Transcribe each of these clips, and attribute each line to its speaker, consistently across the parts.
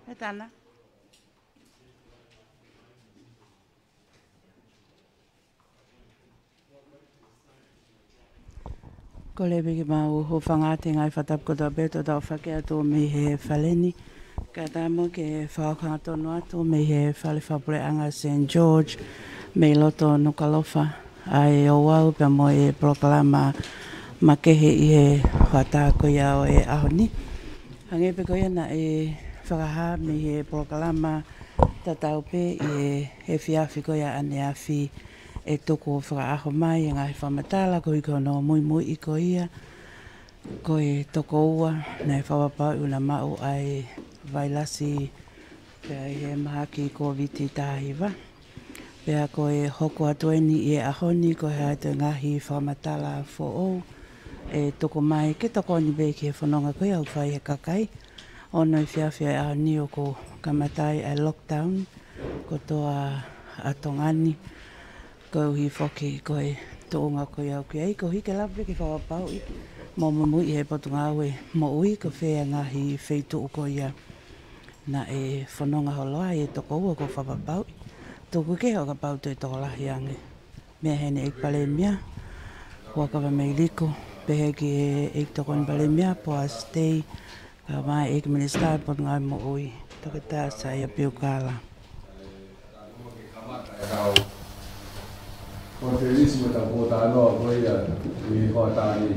Speaker 1: Etana. Ko le bigi mau ho whangate ngai whatap ko tau beto tau whake ato me he whaleni. Ka tamo ke whakanga tono ato me he whale whapure anga St. George me loto nukalofa. Ai o wau pe mo e proklama makehe i he whata ko iao e ahoni. Hangepe ko ia na e whakaha me he proklama tatau pe i he whiawhi ko ia ane awhi e toko whakaaho mai e ngahi whamatala ko i kono mui mui i ko ia ko e toko ua nei whawapau una mau ai vailasi pia i he mahaki ko viti tahiwa pia ko e hoko atueni i e ahoni ko he ato ngahi whamatala fo o e toko mai ke toko ni be ki he whanonga ko au whai he kakai ono i whiawhia e ahoni o ko kamatai ai lockdown ko toa atongani ko hi foki ko e toonga ko iau ki ai ko hike lape ki whawapau i mo mamu i he potunga aue mo ui ko whea ngahi wheitu ko ia na e whanonga holoa e toko ua ko whawapau i toko ke hoka pau tui toko lahi ange mea hene ek Palemia huakawa mei liko pehe ki e ek toko ni Palemia po a stay ka mai ek minister potunga mo ui toke tā sa ia piukala
Speaker 2: Konifelenisi mo tapo tano ko ia i hotani.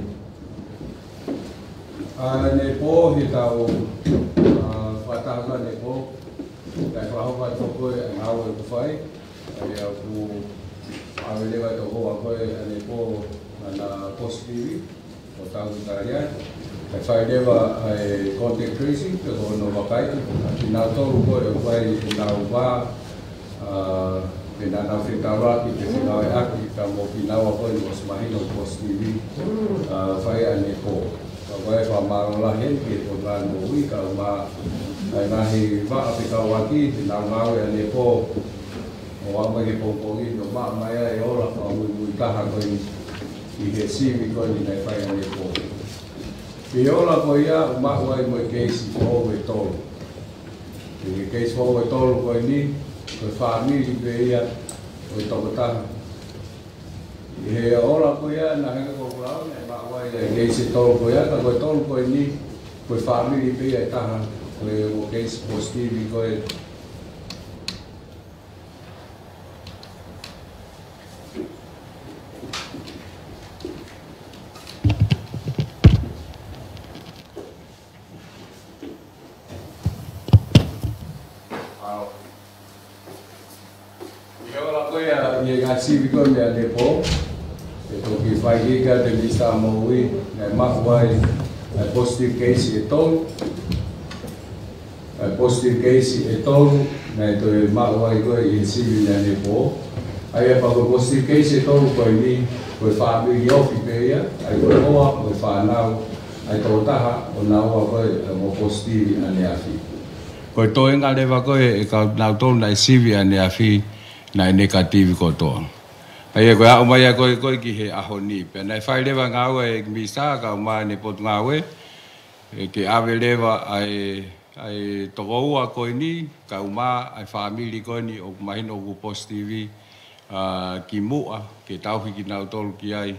Speaker 2: Ne po hi tau fatanga ne po dai fa ho to ko ngau ko fai ai aku avele va to ko ne po na positive o tau taria ai fai deva ai contact tracing to no vakai na to ko vai na va Penana Fekau'Aki ke Fekau'Aki ka mo pinawa ko ni mas mahino post TV fai ane ko ka vai maro la hen ke to ran mo wi ka ma ai nahi va Fekau'Aki na ngau ane ko o wa ma ke po ni no ma mai ai ora ka mu ka ha ko ni he si mi ko ni nai fai ane ko ki ora ko ia ma wai mo case ko we to ki case ko we to ko ni ko family be ia o tokota e ora ko ia na he ko brau ne ba wai le se to ko ia ka ko to ko ni ko family be ia ta ko o case positive ko e si ko me depo e to ki fai ga de lista mo wi na ma wai a positive case e to na to ma wai go e si na depo ai pa ko positive case e to ko ni ko family yo fi pe ya ai ko ko fa na ai to ta o na wa ko mo positive ane afi ko to nga le va ko e ka na to na si vi ane afi na negative ko to ai ko a mai ko ki he ahoni pe na fai leva ngau e misa ka ma ne pot ngau e ke ave leva ai to ua ko ni ka uma ai family ko ni o mai no go post TV ki mua ke tau ki na tol ki ai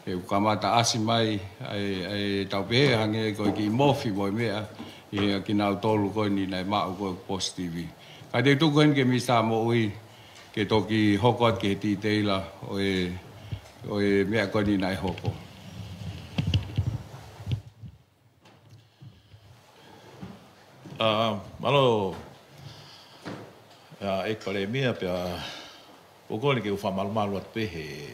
Speaker 2: e kamata asimai ai tau pe hange ko ki mofi mo mea e ki na tol ko ni na ma ko post TV ka de tu ko ke misa mo ui ke toki hoko ke ti teila o e mea koni nai hoko.
Speaker 3: Malo ek Palemia pia pokoni ke ufa malu at pehe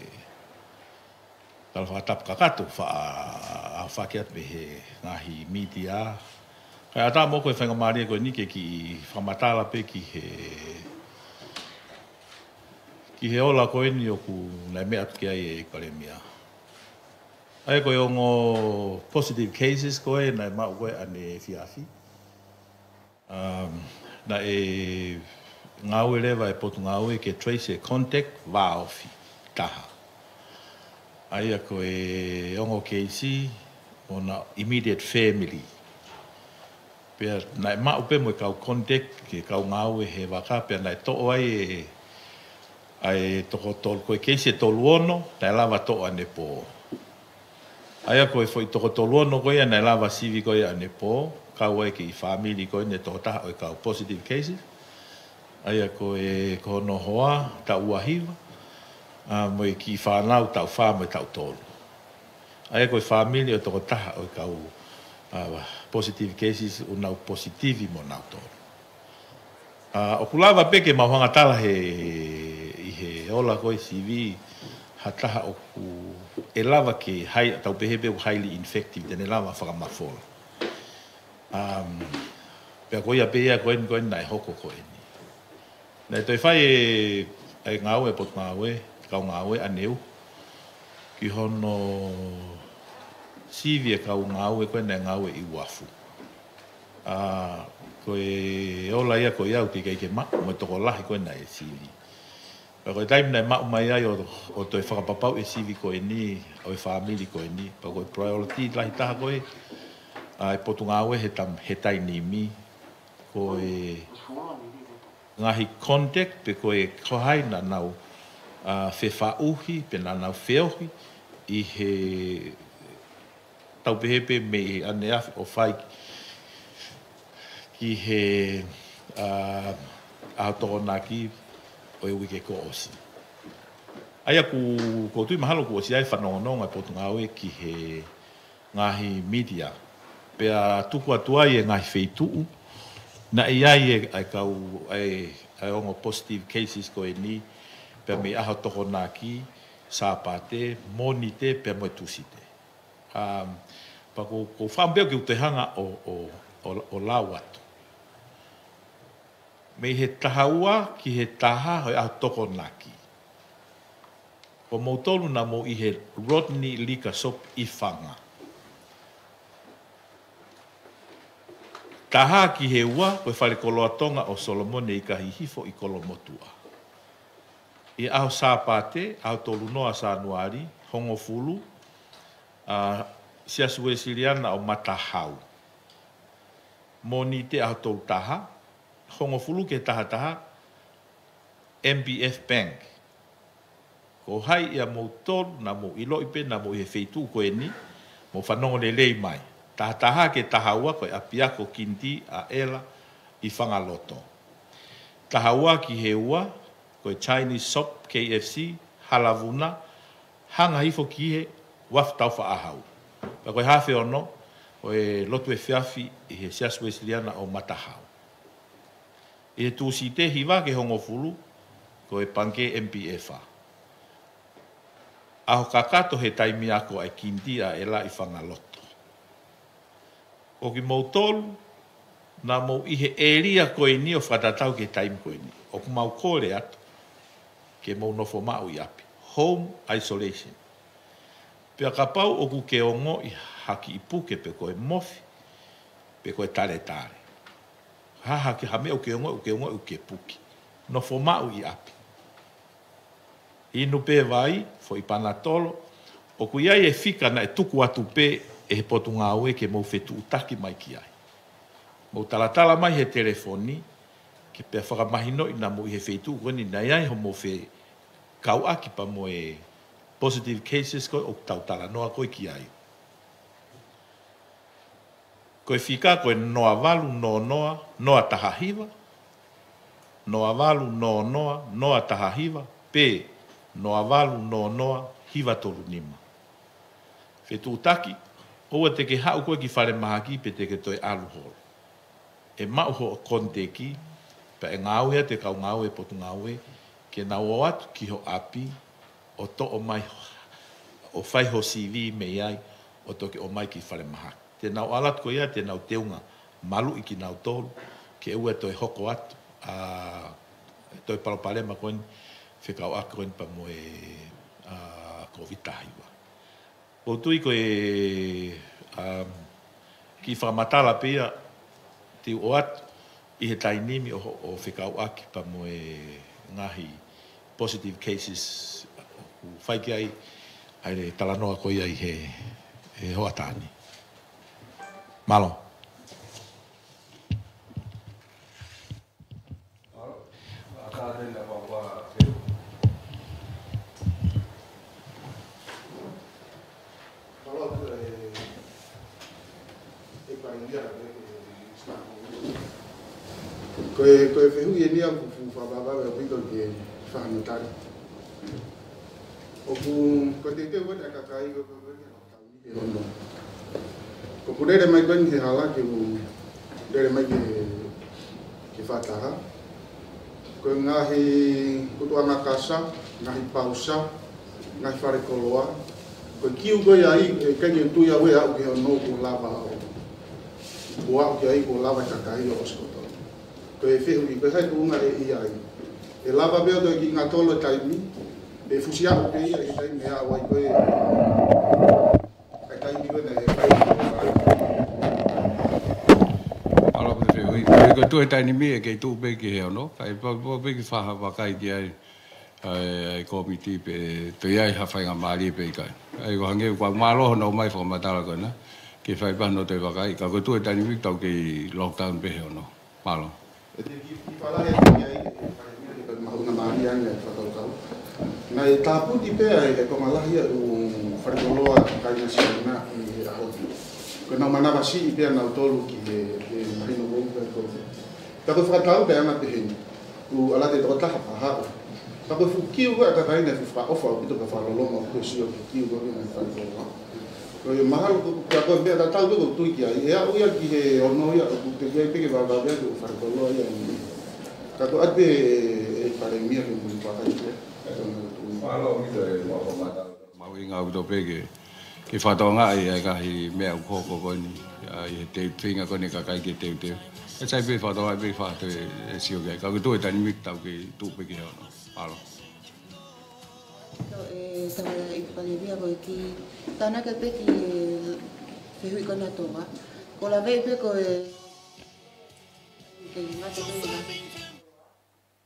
Speaker 3: tal fa tap kakatu fa kiat pehe ngahi media kaya ta mo ko fa ngamari ko ni ke ki fa matala pe ki he ola ko ni o ku na me at kia e Palemia. Ai ko ngo positive cases ko e na ma ko ane fiafi. Na e ngau leva e potu ngau e ke trace contact va ofi taha. Ai ko e ngo case ona immediate family. Pea nai mau pe mo kau contact ke kau ngau he waka pea nai to ai toko tol koe keisi tolu ono, nai lava to ane po. Aia koe foi toko tolu ono koe nai lava sivi koe ane po, kau ai ki family koe ne toko taha oi kau positive cases. Aia koe Hono hoa, ta uahiwa, mo ki whanau tau wha mo tau tolu. Aia koe family o toko taha oi kau positive cases unau positivi mo nau tolu. O kulawa peke mawhanga tala he ola koe CV hataha o ku e lava ke hai tau pehebe o highly infective tene lava whakamafola. Pea koe a pea koe nai hoko koe ni. Nei toi whai e ngau e pot ngau e, kau ngau e aneu. Ki hono CV e kau ngau e koe nai ngau e i wafu. Koe ola ia koe au ki keike ma, mo toko lahi koe nai e CV. Pea koe taim nai ma umai ai o toi whakapapau e CV koe ni, o e family koe ni. Pea koe priority lahi taha koe, e potu ngau e he tai ni mi, koe ngahi contact, pe koe kohai na nau Fekau'Aki, pe na nau Fekau'Aki, i he tau pehepe me ane afi o whai ki he Aotokonaki o e wike ko osi. Aia ko tui mahalo ko osi ai whanongononga potu ngau e ki he ngahi media. Pea tuku atuai e ngahi wheituu, na iai ai kau ai ongo positive cases ko e ni, pea me Aotokonaki, sāpate, monite, pea moe tusite. Pa ko whambeo ki utehanga o lau atu. Me he tahaua ki he taha hoi Aotokonaki. O mautolu na mo i he Rodney Lika Sop i whanga. Taha ki he ua, koe whare koloatonga o Solomone i kahi hifo i kolomotua. I aho sāpate, aho tolu noa sānuari, hongo fulu, siasue siriana o matahau. Moni te aho tolu taha, hongo fulu ke taha, MBF Bank. Ko hai ia mo tolu, na mo ilo ipe, na mo i he wheitu koe ni, mo whanongo le lei mai. Taha ke tahaua koe apiako kinti a ela i whangaloto. Tahaua ki he ua, koe Chinese Shop, KFC, halavuna, hanga hifo ki he waftau whaahau. Pa koe hawhi ono, koe lotu e whiawhi i he siasue siliana o matahau. I he tūsi te hiwa ke hongo fulu, koe panke MPF-a. Aho kakato he taimi ako ai kinti a ela i whangaloto. O ki mautolu, na mau i he eria koe ni o whatatau ke taimi koe ni. O ku mau kore atu, ke mau nofo mau i api. Home isolation. Pea ka pau o ku ke ongo i haki i puke pe koe mofi, pe koe tare tare. Haki hame o ke ongo o ke puki. Nofo mau i api. Inu pe vai, fo i panatolo, o ku iai e fika na e tuku atu pe e he potu ngāue ke mau whetu utaki mai ki ai. Mau talatala mai he telefoni, ke pia whakamahino i na mo i he whetu koni na iai ho mo Fekau'Aki pa mo e positive cases koe o tau tala noa koe ki ai. Koe whika koe noa walu noa tahahiwa, noa walu noa tahahiwa, pe noa walu noa hiwa tolu nima. Whetu utaki, oua te ke hau koe ki whare mahaki pe te ke toi aluholo. E mauho o konteki, pa e ngāue te kau ngāue potu ngāue, ke nau o atu ki ho api, o to o mai, o whai ho CV me iai, o toke o mai ki whare mahaki. Te nau alat ko ia, te nau teunga malu i ki nau tolu, ke ua toi hoko atu, toi Palemia koen, Fekau'Aki koen pa mo e COVID-19. O tui koe ki whamatala pia te o atu i he tainimi o Fekau'Aki pa mo e ngahi positive cases o whaiki ai ai talanoa ko ia i he hoatani. Malo.
Speaker 4: Koe whehu e nia kufu whabawa e wito ke whanutari. Oku ko te wata kakai ko ke Hono. Ko kurere mai koe ke hala ke kurere mai ke whataha. Koe ngahi kutuanga kasa, ngahi pausa, ngahi wharekoloa. Koe kiu koe ai kengi tuia wea au ke Hono ku lava o. Ua au ke ai ku lava kakai o oskoto. Koe whehu i koe hai kuunga e iai. E lava beo koe ki ngā tolo taimi, e fusia o ke ia i taimi ea wai koe ai taimi koe na e whai
Speaker 2: Ala koe whehu i koe tue taimi e kei tūpe ki heo no, kai pōpe ki whaha wakai ki ai komiti pe te iai hawhai ngā maari pe i kai. Ai ko hange kwa māloho nau mai whamatara koe na, ki whai pahano te wakai, ka koe tue taimi tau ki lockdown pe heo no, mālo.
Speaker 4: E te ki whalahe ki ai, e mahuna maari anga e whakaukau. Nā e tāputi pēa e komalahi u wharekoloa kai na siana i ahoti. Koe nau manawa si i pēa nau tolu ki he mahino wong pēa koe. Ka koe whakatau pēa anga peheni, u ala te toko taha pahao. Ka koe fukiu koe ka kaina fi whaofa o pito ka whaloloma o koe sio ki kiu koe na wharekoloa. Koe mahalo ka koe pēa ta tau koe tui ki ai, ea uia ki he ono ia o te kiai peke wawawea ki u wharekoloa ia ni. Ka koe ate e Palemia ki mui whakai pēa.
Speaker 2: Malo mito e whakamata. Mau i ngā uto peke. Ki whatonga ai kahi mea ukoko koni. I he te whinga koni kakai ki teu teu. E sai pe whatonga e pe whato e sio kia. Ka kutu e tani mik tau ki tūpe ki heo no. Malo.
Speaker 5: E tawala i Palemia koe ki tāna ka pe ki whehui kona tonga. Ko la vei pe koe ke ngate koe ngahi.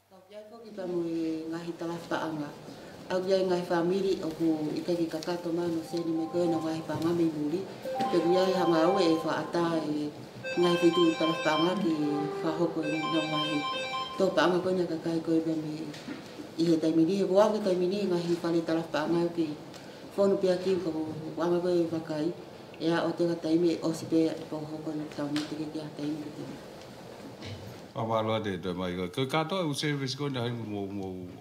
Speaker 5: Kau iai koki pa mo e ngahi talawhaanga. Au iai ngahi whamiri o ku i kei kakato mano seni me koe na ngahi whangami muri. Pe ku iai hanga au e whaata e ngahi whitu talawhaanga ki whahoko e no ngahi. Tō paanga koe na kakai koe pa me i he taimini, he koa ke taimini ngahi whale talawhaanga o ki whonu pia ki ko wanga koe wakai. Ea o te taimi o si pe po hoko ni tauni te ke a taimi te.
Speaker 2: Amalo te te mai ko kato u service ko na mo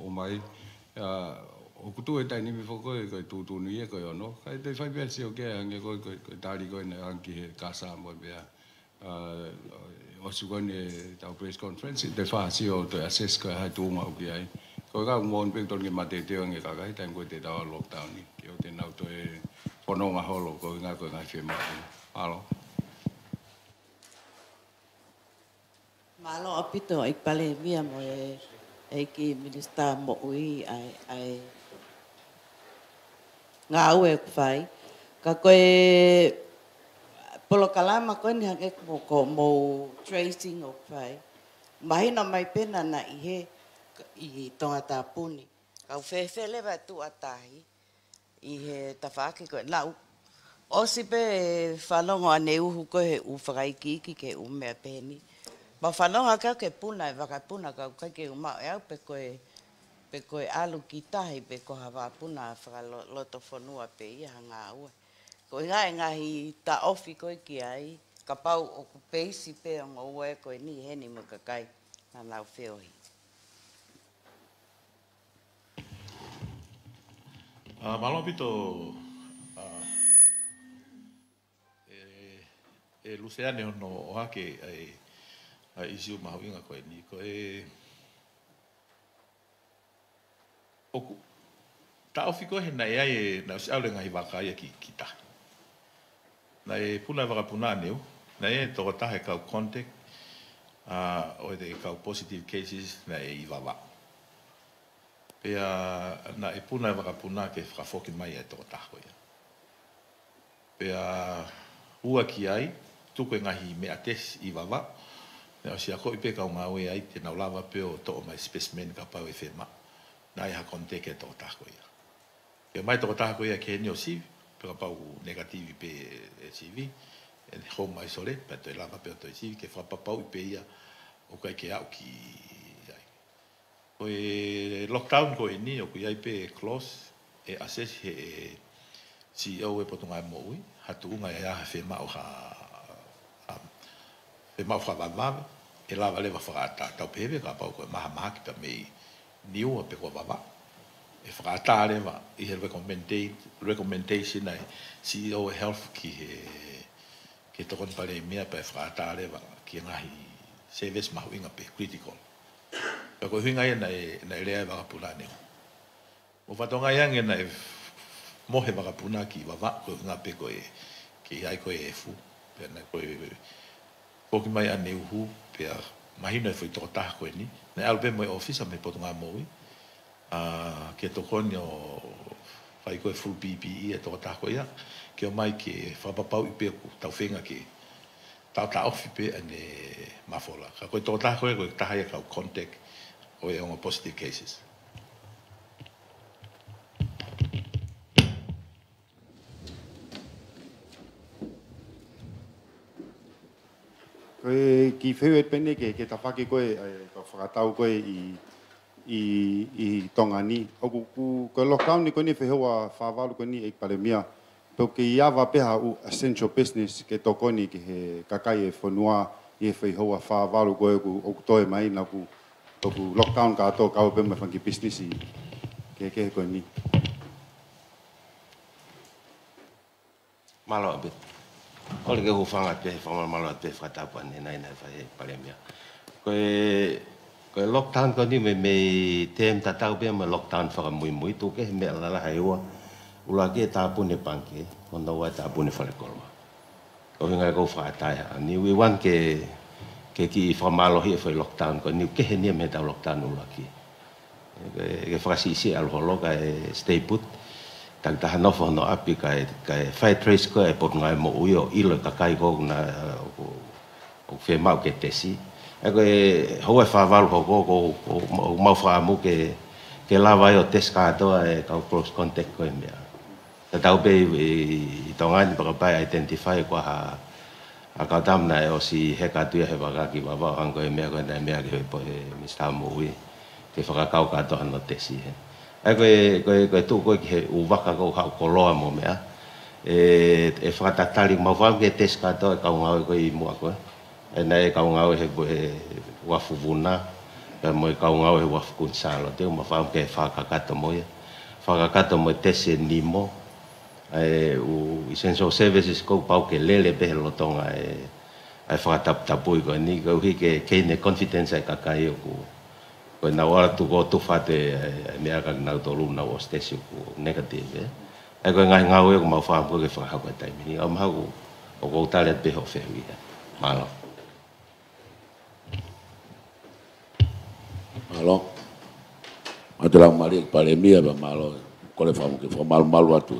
Speaker 2: o mai o kutu e taini mi foko e ko tu ni e ko no kai te fai pe si o ke ange ko tari ko na anki he casa mo be o su ko ni ta press conference te fa si o te assess ko ha tu ma o ki ai ko ga mo on pe ton ke mate te nge ka kai tan ko te da lockdown ni ki o te na to e pono nga holo ko nga ko nga fe ma alo
Speaker 1: Malo apito ik Palemia mo e Eiki minister mo ui ai ngā ue whai. Ka koe polo kalama koe ni hake ko mo tracing o whai. Mahina mai pena na i tonga tāpuni. Kau whewhele vai tu atahi i he tawhaaki koe. Lau, osi pe whalongo ane uhu koe he uwhakaiki ke umea peni. Ma whanonga kau ke puna e wakapuna kau kai ke umau e au pe koe alu ki tahi pe ko hawa puna whakaloto whanua pe ia hanga ue. Ko ngahi ta ofi koe ki ai, ka pau o ku peisi pe o ngā ue koe ni heni mo kakai na lau whiohi.
Speaker 3: Malo pito e Luciane Hono o hake ai isiu mahuinga koe ni koe oku ta ofi koe he nai ai na usi aule ngahi waka ia ki tahi na e puna waka puna neu na e toko tahe kau contact o e kau positive cases na e iwawa pea na e puna waka puna ke whakafoki mai e toko tahe koe pea ua ki ai tuko e ngahi mea tes iwawa na si ako ipe ka ngā ue ai te nau lava pe o to mai specimen ka pau e whema na i ha kontek e toko tako ia. E mai toko tako ia ke ni o sivi, pe ka pau negativi pe e sivi, e home isolate, pe to e lava pe o to e sivi, ke whapapau ipe ia o kai ke au ki ai. Ko e lockdown ko e ni, o ku iai pe close, e assess he CEO e potunga e moui, hatu unga e aha whema o ha whema o whawawame, e lava le whakata tau pewe ka pau koe maha ki pa mei niu pe ko baba e whakata le wa I he recommendation ai CEO Health ki ke tokon Palemia pe whakata le wa ki ngahi service mahu inga pe critical pe ko hinga ia na lea wa pula ne o fatonga yang na mohe wa puna ki wa ko nga pe ko ki ai ko e fu pe na ko ko ki mai ane uhu pe mahina foi to ta ko ni na albe mo office me potonga mo ke tokoni o fai ko full PPE e to ta ko ia ke o mai ke fa papau I pe tau fenga ke ta ofi pe ane mafola ka ko to ta ko ta ha ka contact o e on positive cases
Speaker 4: Koe ki whewet pene ke ta whake koe ka whakatau koe I tongani. Oku koe lockdown ni koe ni whehewa whawalu koe ni Palemia. Pau ke iawa peha u essential business ke tokoni ke he kakai e whanua I he whehewa whawalu koe oku toe mai na ku lockdown ka ato kau pe me whanki business ke he koe ni.
Speaker 6: Malo abit. Ole ke hufanga pe malo pe whakatapa ne nai whahe Palemia. Koe lockdown ko ni me tem tatau pe me lockdown whakamui tu ke me alala haiwa. Ula ke tāpune panke, honda wai tāpune whalekoloa. Ko hinga ko whakataya. Ni wiwan ke ki whamalohi e whai lockdown ko ni ke he nia me tau lockdown ula ki. Ke whakasisi alholo ka e stay put. Tak tahan no Hono api kai fai trace ko e pot ngai mo uyo ilo ka kai ko na o fe mau ke tesi e ko e ho e fa val ko mau fa mu ke lava yo test ka to e ka close contact ko mea ta tau be I tonga ni pa identify ko ha ka tam na o si he ka tu he ba ki ba ang ko mea ko na mea ke po mi sta mo ui ke fa ka to no tesi he koe tu koe ki he uwaka ko hau koloa mo mea. E whakatatali mau whau ke tes kato e kaungau koe I mua koe. E nei kaungau he wafu vuna. E mo kaungau he wafu kunsalo. Teo ma whau ke whakakato mo ia. Whakakato mo tes e nimo. U essential services ko pau ke lele pehe lotonga e whakatapui koe ni. Koe hi ke keine confidence e kakai o ku. Koe na wara tu ko tu whate mea ka nau tolu na o stesi ku negative. E koe ngai ngau e ko mau whaam koe ke whakahau kai taimini. Au mahu o kou tale at peho whewi. Malo.
Speaker 7: Malo. Matulang mali Palemia ba malo. Kole whamu ke whamalu atu.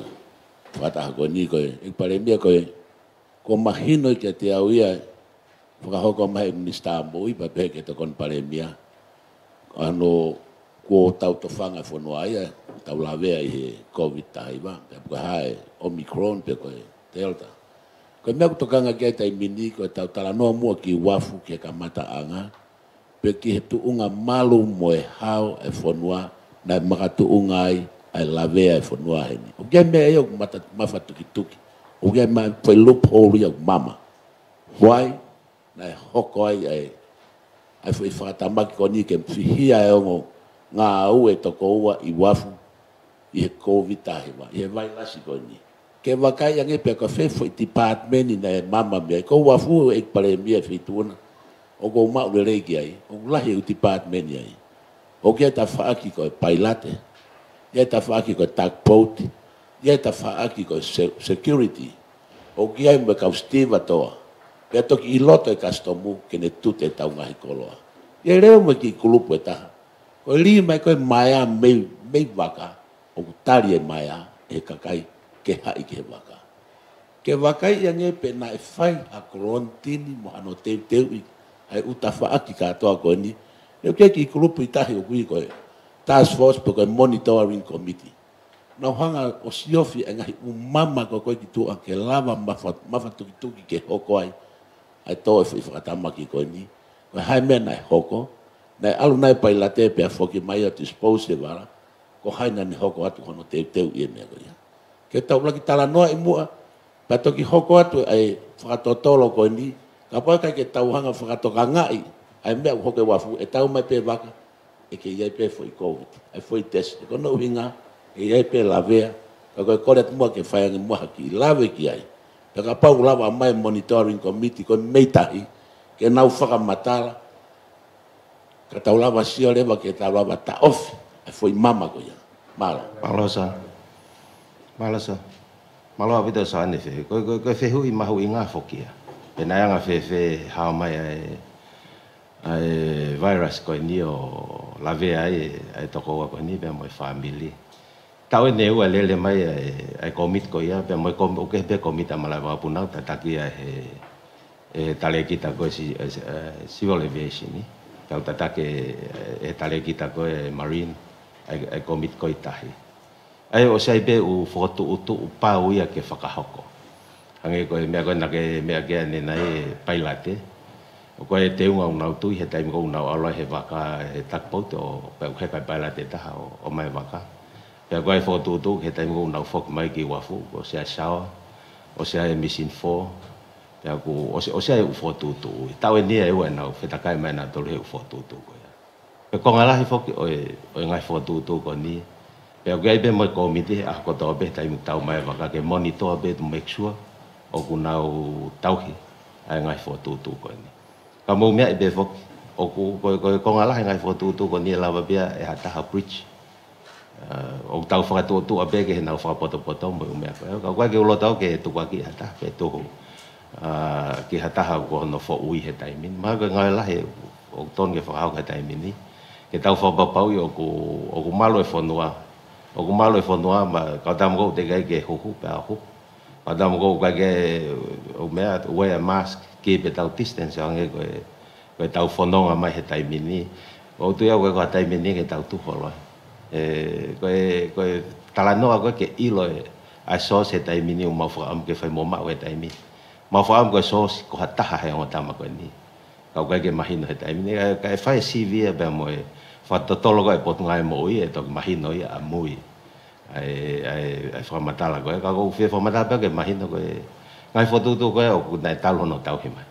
Speaker 7: Whataha koe ni koe. Palemia koe. Ko mahino ke te au ia. Whakahau ko mahi minista amui pa pehe ke te kon Palemia. Ano ko tau to fanga fonua ia tau lavea I he COVID taiwa pe ko hae Omicron pe ko Delta ko me ko kanga ke tai mini ko tau tala no mo ki wafu ke kamata anga pe ki tu unga malu mo e hao e fonua na makatu ungai ai lavea e fonua heni o ge me yo mata mafatu ki tuki o ge ma foi loophole yo mama why na hoko ai ai foi whakatamaki ko ni ke whihia e ongo ngā au e toko ua I wafu I he COVID tahiwa, I he vailasi ko ni. Ke wakai ange pe ka whewho I departmenti na e mama mea, ko wafu e Palemia whituana, o ko mau le reiki ai, o lahi u departmenti ai. O kia ta whaaki ko e pailate, ia ta whaaki ko e tugboat, ia ta whaaki ko e security, o kia I me kau stiva toa. Pea toki I loto e kastomu ke ne tute tau ngahi koloa. Ia reo me ki kulupu e taha. Ko li mai koe maia mei waka, o tari e maia e kakai ke hai ke waka. Ke wakai ia nge pe na e whai a korontini mo ano teu I ai uta whaaki katoa koe ni. Neu ke ki kulupu I tahi o kui koe task force po koe monitoring committee. Nau hanga o siofi e ngahi umama ko koe ki tua ke lava mawhatuki ke hoko ai. Ai tō e whakatamaki koe ni. Koe hai mea nai hoko. Nai alu nai pai late pia whoki mai a dispose e wara. Ko hai nani hoko atu hono teu I e mea koe. Ke tau laki tala noa I mua. Pia toki hoko atu ai whakatotolo koe ni. Ka poe kai ke tau hanga whakatoka ngai. ai mea hoke wafu e tau mai pe vaka e ke ia pe foi covid ai foi test ko no hinga e ia pe lavea ko kore tu mo ke fai mo ki lave ki ai pe ka pau lava mai monitoring committee ko meitahi ke nau faka matala ka tau lava sio leva ke tau lava ta off ai foi mama ko ia mala malo avito sa ne fe ko fe hui ma hui nga fokia pe na nga fe ha mai ai virus ko ni o lave ai to ko ni be mo family tau ne u le mai ai komit ko ia pe mo ko ke be komit mala va puna ta ki e tale kita ko si civil aviation ni tau ta ke e tale kita ko marine ai komit ko itahi ai o sai be u foto utu pa u ia ke fakahoko ange ko me ko na ke me ke ne nai pailate o ko te unga tu he tai ko na ala he vaka e takpo to pe he pailate ta o mai vaka pe ko ai foto tu he tai ko na fok mai ki wafu o se shawa o se mission 4 pe ko o se foto tu ta we ni e wa na fe ta kai mai na to he foto tu ko pe ko ngala he fok o ngai foto tu ko ni pe ko ai be mo komite a ko to be tai mu tau mai vaka ke monitor be to make sure o ku na tau hi ai ngai foto tu ko ni ka mo me be fok o ko ngala ngai foto tu ko ni lava bia e hata ha bridge o tau fa tu abe ke na fa poto mo me ka ke lo tau ke tu ki hata pe tu ki hata ha ko no fo ui he tai min ma ga ngala he o ton ke fa ha ka tai min ni ke tau fa ba pau yo ko malo e fonua ma ka dam go te ke hu pa hu ka dam go ke o me wear a mask keep it out distance ang ko tau fononga mai he tai min ni o tu ya ko tai min ni ke tau tu holo ko talanoa ko ke ilo a so se tai min ni ma fa am ke fa mo ma we tai min ma fa am ko so ko hata ha he o tama ko ni ka ke mahino he tai min ka fa CV ba mo fa totolo ko pot ngai mo i to mahino ia mui ai fa matala ko ka ko fe fa matala ke mahino ko ngai foto tu ko o nai talo no tau hima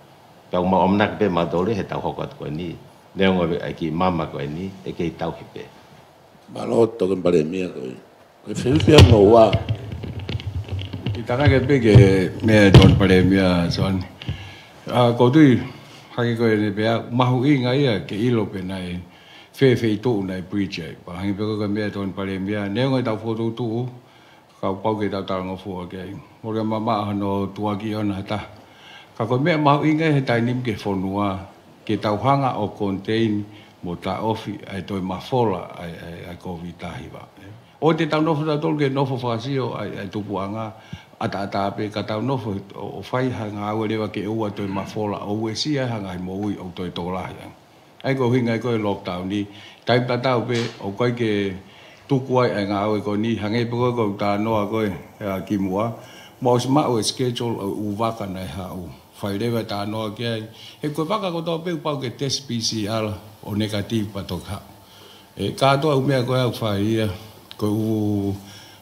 Speaker 7: ka mo omnak be ma dole he tau hokot ko ni ne ngo ai ki mama ko ni e ke tau hipe malo to kan Palemia ko fe mo wa
Speaker 2: Itana ke be ke me don Palemia son ko tu hai ko ni be mahu inga ia ke ilo pe nai fe tu nai preacher pa hangi pe ko me don Palemia ne ngo tau foto tu ka pau ke tau ngo fu ke mo ke mama no tua ki ona ta ka ko me mahu inga he tai nim ke fonua ke tau hanga o contain mo ta ofi ai toi mafola ai covid tahi ba o te tau no fa tol ke no fa sio ai tu puanga ata pe ka tau no o fai hanga o le ke o toi mafola o we si hanga mo ui o toi tola ya ai ko hinga ko lockdown ni tai ta tau pe o ko ke tu kuai ai nga o ko ni hanga pe ko ta no ko ki mua mo sma o schedule o vaka na ha o fai le ta no ke e ko vaka ko to pe pa ke test PCR o negative pa to ka e ka to o me ko fai ko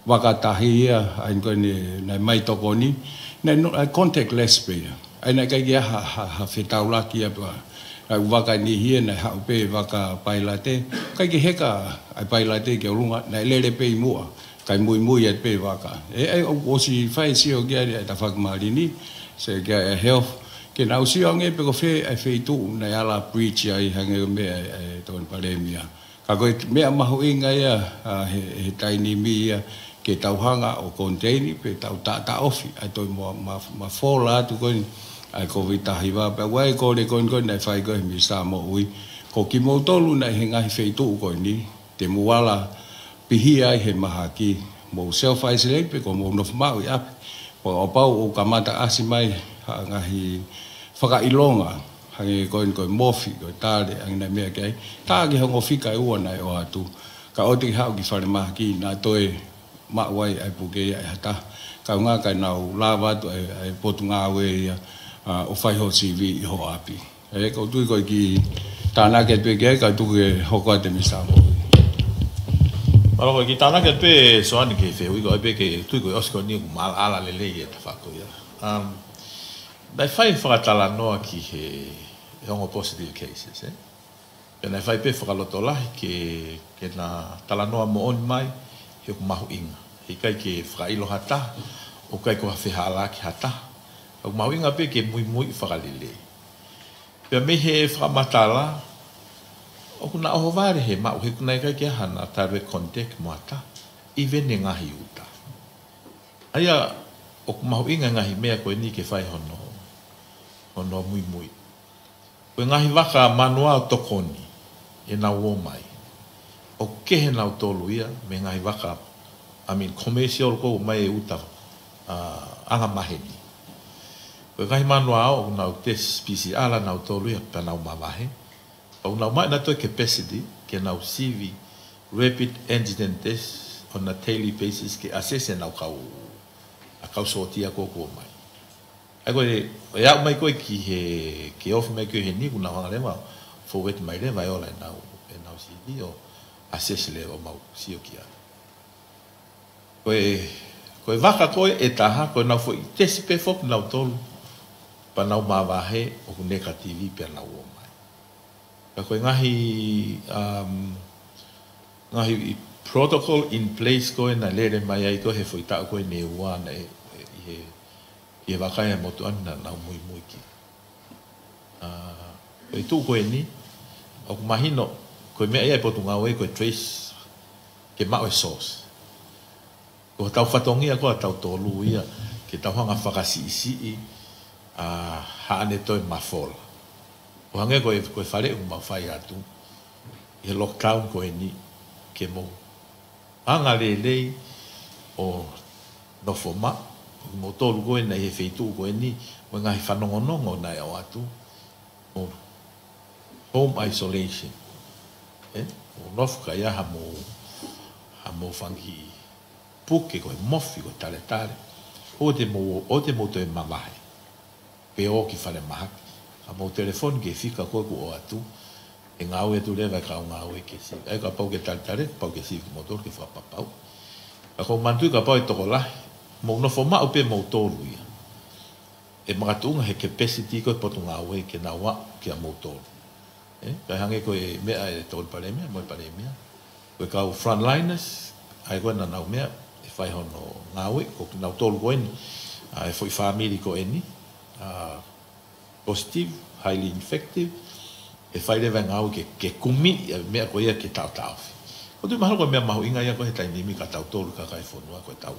Speaker 2: waka tahia ai ko ni na mai to ko ni na contactless pe ai na ka ya ha Fekau'Aki apa ai waka ni hia na ha pe waka pailate ka ki heka ai pailate ke lunga na lele pe mua kai mui et pe waka ai o si fai si o ge ta fak mali ni se ge health ke na usi nge pe ko fe ai fe tu na ala preach ai hange me ai ton Palemia ka ko me ma ho inga ya he tai ni mi ke tau hanga o container pe tau ta ofi ai to ma fola tu ko ai covid tahi va pe wai ko le kon na fai ko mi sa mo ui ko ki mo tolu na hinga he fe tu ko ni te muala pihi ai he mahaki mo self isolate pe ko mo no mau ya po o pau o kamata asimai ngahi faka ilonga hangi ko mofi ko tale ang na me kai ta ge ho fika u na o atu ka o ti ha ki fare mahaki na toe ma wai ai puke ai hata ka nga ka na lava tu ai potunga we o fai ho CV ho api e ko tu ko ki tana ke pe ke ka tu ke ho ko te misa mo
Speaker 3: Alo ko ki tana ke pe so ani ke fe wi ko pe ke tu ko osko ni ku mal ala le le ta fa ko ya dai fai fa tala no ki he hongo positive cases, Pena fai pe whakaloto lahi ke na talanoa mo oni mai, he ku mahu inga. He kai ke whakailo hata, o kai ko hawhihala ki hata. Au mahu inga pe ke mui whakalele. Pea me he whakamatala, o kuna oho vare he mau, he kuna kai ke hana tarwe contact mo hata, I vene ngahi uta. Aia, o ku mahu inga ngahi mea koe ni ke whai hono mui. Koe ngahi waka manua o tokoni, e na uo mai. O kehe nau tolu ia, me ngahi waka, commercial ko mai e uta anga maheni. Koe ngahi manua o nau test PCR nau tolu ia, pa nau mawahe. O nau mai na toi capacity, ke nau CV, rapid antigen test, on a daily basis, ke assess nau kau sotia ko mai. Ai koe, e au mai koe ki ofi mai koe he niku na wanga lewa, forward mai lewa e ola e nau CD o assess le o mau sio kia. Koe waka koe e taha, koe nau fo I tesi pe fok nau tolu, pa nau mawahe o ku negativi pe nau o mai. Ka koe ngahi protocol in place koe na lere mai ai koe he fo I tau koe ne ua na e wakai e motu ana nau mui ki. Koe tu koe ni, o ku mahino, koe mea ia potu ngau e koe trace, ke mao e source. Ko tau whatongia koe tau tolu ia, ke tau hanga whakasi haane toi mafola. O hange koe whare mau whai atu, i lockdown koe ni, ke mo. Hanga lelei o nofoma, mo tolu koe na he feitu koe ni, mo ngahi whanongonongo na e o atu, o home isolation. O nofu ka ia ha mo whangi puke koe mofi koe tale. O te mo te mamahe. Pe o ki whare mahaki. Ha mo telefoni ke fika koe ku o atu. E ngau e tu lewa ka o ngau e ke si. Ai ka pau ke tale, pau ke si ki motor ke whapapau. Ka kou mantui ka pau e toko lahi. Mo nofo mao pe mo tolu ia. E makatunga he capacity koe potu ngau e ke nawa ki a mo tolu. Kai hange koe mea e tolu Palemia, moi Palemia. Koe kau frontliners, ai koe na nau mea, e whai hono ngāwe, ko nau tolu koe ni, e fwoi whamiri koe ni, positive, highly infective, e whai rewa ngāwe ke kumi, mea koe ia ke tau. Ko tui mahalo koe mea mahu inga ia koe he tainimi ka tau tolu ka kai whonua koe tau,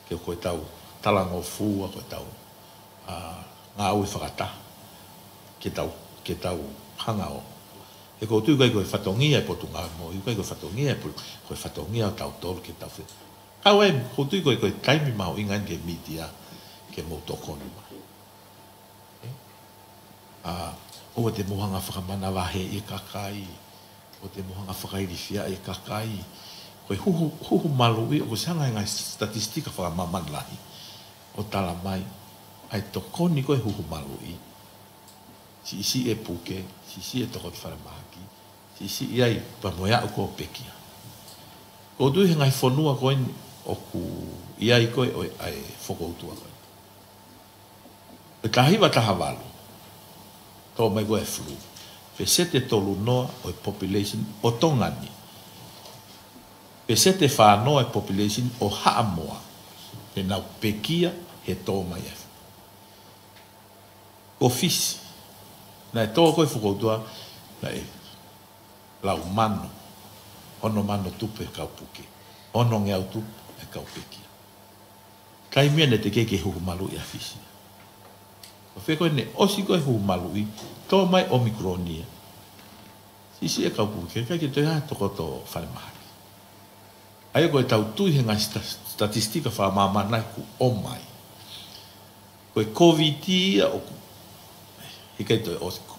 Speaker 3: ke koe tau talango fua koe tau, ngāwe whakata, ke tau hanga o. E ko tui kai koe whatongia e potu ngā mo, i kai koe whatongia e koe whatongia o tau tolu ke tau whi. Kau e, ko tui koe taimi maho ingan ke mitia ke mo tokoni mai. O te mohanga whakamana wahe e kakai, o te mohanga whakairifia e kakai, koe huhu malu i, o ko sanga ngai statistika whakamaman lahi, o tala mai, ai tokoni koe huhu malu i. Si e puke, si e toko te whare mahaki, si iai pamoia o ko pekia. Ko tui he ngai whanua koe o ku iai koe o ai whakoutua koe. E tahiwa taha walu, tō mai koe flu, pe sete tolu noa o population o tongani, pe sete whanoa e population o haamoa, pe nau pekia he tō mai e. Ko fisi, na e tō koe whakoutua, na e lau mano, ono mano tupe kau puke, ono ngeau tupe e kau pekia. Kai mea ne te keke huhu malu i a fisi. O wheko ne osi koe huhu malu i, tō mai omikronia. Sisi e kau puke, kai ke toi haa toko tō whare mahaki. Ai koe tau tui he ngai statistika whamamana ku o mai. Koe COVID ia o ku hikai toi osiko.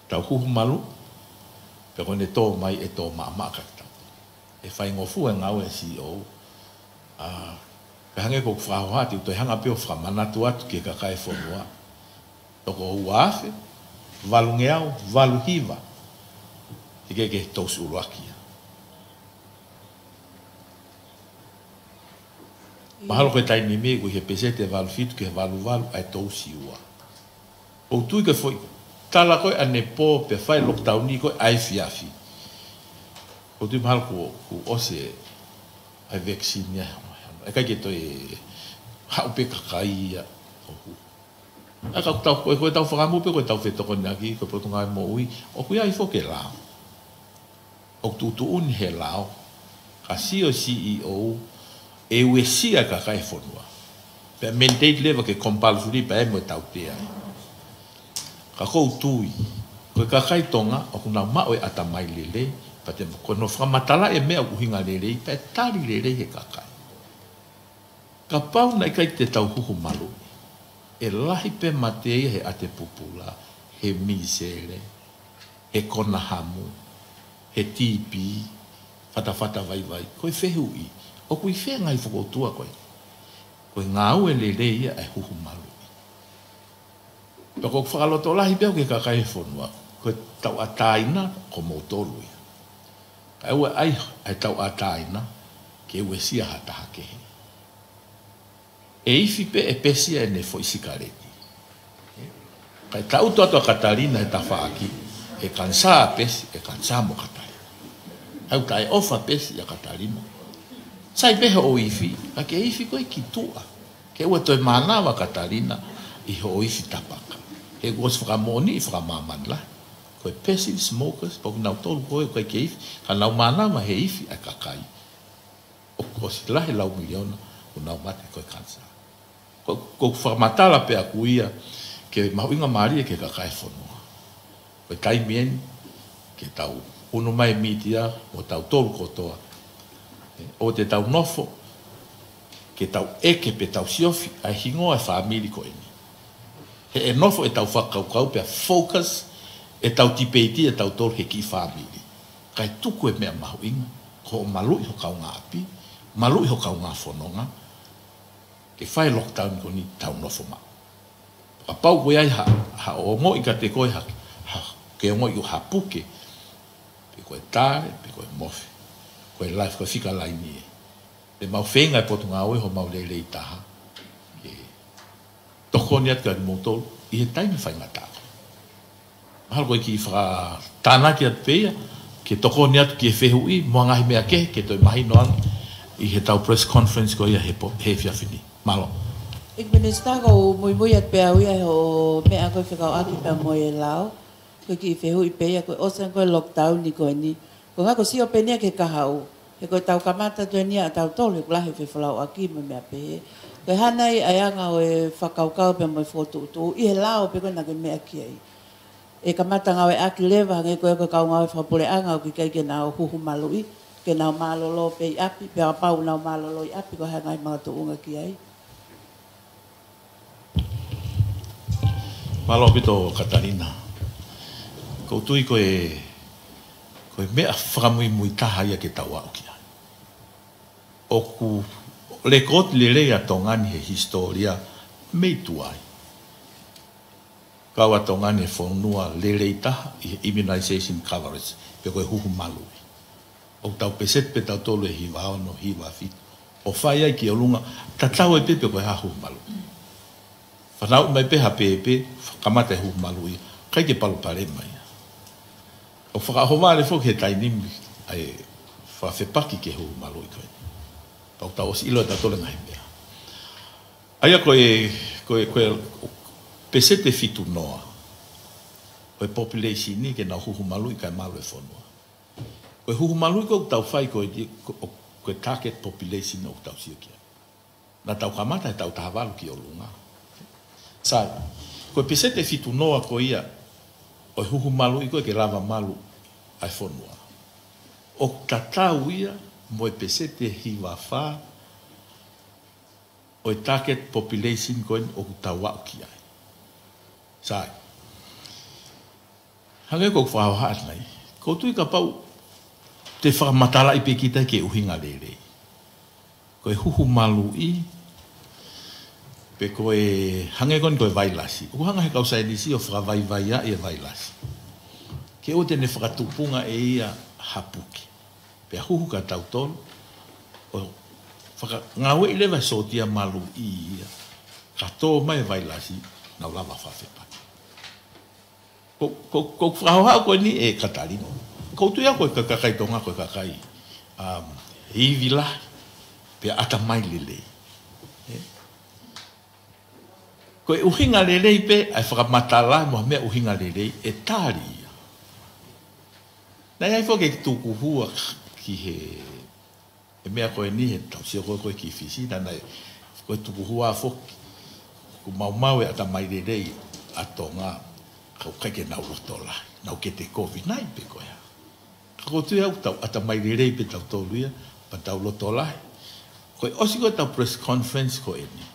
Speaker 3: Tau huhu malu, pe kone tō mai e tō maa kakatau. E whai ngofu e ngau e CEO, ka hange kok whahohati, toi hanga peo whamanatu atu ke kakai whonua. Toko uafe, walu ngeau, walu hiva, hike ke tōs uruakia. Mahalo koe tainimi, ko he pesete walu fitu ke walu ai tōsi ua. O tui ke foi tala koe ane po pe fai lockdown ni koe ai fiafi. O tui mahal ku ose ai vaccine ya. E kai ke toi hau pe kakai ya. A ka tau koe tau whakamu pe koe tau whetoko naki koe potunga e mo ui. O kui ai fo ke lao. O tutu un he lao. Ka CEO e ue sia kakai whonua. Pe mandate lewa ke compulsory pe e mo tau te ai. Ka kou tui, koe kakai tonga, o kuna mao e atamai lele, pa te koe no whakamatala e mea uhinga lele, pa e tari lele he kakai. Ka pau nei kai te tau huhu malu, e lahi pe matei he ate pupula, he misere, he kona hamu, he tipi, whatawhata vai vai, koe whehui, o kui whea ngai whakotua koe, koe ngāu e lele ia e huhu malu. Pako whakaloto lahi peo ke kakai whonua, koe tau ataina ko motolu ia. Ka ewe ai tau ataina, ke ewe sia hataha kehe. E ifi pe e pesia e ne fo isikareti. Kai tau toatua Katarina e tawhaaki, e kansa a pesi, e kansa mo Katarina. Au ta e ofa pesi a Katarina. Sai pehe o ifi, ka ke ifi koe ki tua. Ke ewe toi manawa Katarina, i ho ifi tapaka. E gos whakamoni i whakamaman la. Koe passive smokers, pako nau tolu koe koe ke ifi, ka nau manawa he ifi a kakai. O kosi lahe lau miliona, o nau mate koe kansa. Ko whakamatala pe aku ia, ke mahuinga maria ke kakai whanua. Koe taimien, ke tau uno mai mitia, o tau tolu kotoa. O te tau nofo, ke tau eke pe tau siofi, ai hingoa e whaamiri koe ni. E nofo e tau whakaukau pe focus e tau tipeiti e tau tolu he ki whamiri. Kai tuku e mea mahuinga, ko malu i ho kau ngā api, malu i ho kau ngā whanonga, ke whai lockdown ko ni tau nofo ma. A pau koe ai ha o ngo i ka te koe ke o ngo i o hapuke, pe koe tāre, pe koe mofi, koe life, koe whika laini e. E mau whenga e potu ngā oe ho mau lelei taha. Toko ni atu ka motol, i he taimi whai matako. Mahalo koe ki whaka tāna ki atu peia, ke toko ni atu ki e whehui, mua ngahi mea ke toi mahi noan, i he tau press conference ko ia he whiawhini. Malo.
Speaker 1: Ik minister ko mui at pea uia ho mea koe Fekau'Aki pea moe e lao, koe ki i whehui peia, koe osan koe lockdown ni koe ni. Koe ngako si o penia ke kahau, he koe tau kamata tue nia tau tolu, koe lahi Fekau'Aki me mea pehe. Koe hanai ai anga o e whakaukau pe mo i whotuutu, i he lao pe koe nake mea ki ai. E kamata ngau e aki lewa, nge koe koe kau ngau e whapure anga o ki kai ke nao huhu malui, ke nao malolo pe i api, pe a pau nao malolo i api, koe hangai mga tuunga ki ai.
Speaker 3: Malo pito Katarina. Koutui koe mea whakamui mui taha ia ke tau au ki ai. Oku le kot le le a tongani he historia mei tuai. Kau a tongani he whonua le le taha i immunization coverage pe koe huhu malui. O tau peset pe tau tolu e hiwa ono, hiwa fitu. O whai ai ki o lunga, ta tau e pe koe ha huhu malui. Whanau mai pe ha pepe, kamata e huhu malui, kai ke palu pare mai. O whakahomare fok he tainimi, ai whawhepaki ke huhu malui koe. Pau tau os ilo e tatole ngai mea. Aia koe pesete fitu noa. Koe population ni ke nau huhu malui kai malu e whanua. Koe huhu malui koe tau whai koe target population o tau siukia. Na tau kamata e tau tahawalu ki o lunga. Sai, koe pesete fitu noa koe ia, o huhu malui koe ke lava malu ai whanua. O tatau ia, mo e pesete hiwa wha, o e target population koen o kutawau ki ai. Sai. Hange kou whahau haat nei. Koutu i ka pau te whakamatala i pekita ke uhinga lere. Koe huhu malu i, pe koe hange kon koe vailasi. Uku hanga he kausai nisi o whakavaivaia e vailasi. Ke o tene whakatupunga e ia hapuki. Pe huhu ka tau tonu, o ngawe i lewa sotia malu i ia, ka tō mai vailasi, nau lava whawhepaki. ko frau ko ni e katalino ko tu ya ko kakai tonga ko kakai i vila pe ata mai lele ko uhinga lele pe ai fra matala mo me uhinga lele e tali na ia fo ke tu ku hua ki he e me ko ni he tau se ko ki fisi na ko tu ku hua fo ku mau e ata mai lele atonga ko kai na utola na ke te covid nai pe ko ya ko tu ya uta ata mai rei pe tau toluia pa tau lotola ko osi ko tau press conference ko eni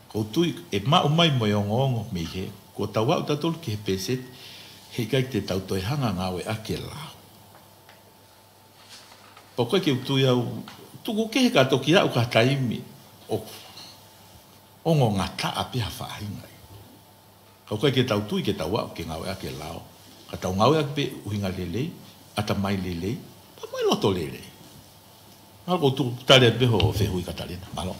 Speaker 3: ko tu e ma o mai mo yongo me he ko tau wa uta tol ke peset he kai te tau toi hanga ngawe akela po ko ke tu ya tu ko ke ka to kia o ka taimi o ngo ngata api ha fa hinga ko ke tau tui ke tau ke ngawe ke lao ka tau ngawe pe uhinga lele ata mai lele pa mai loto lele algo tu tale be ho fe hui catalina malo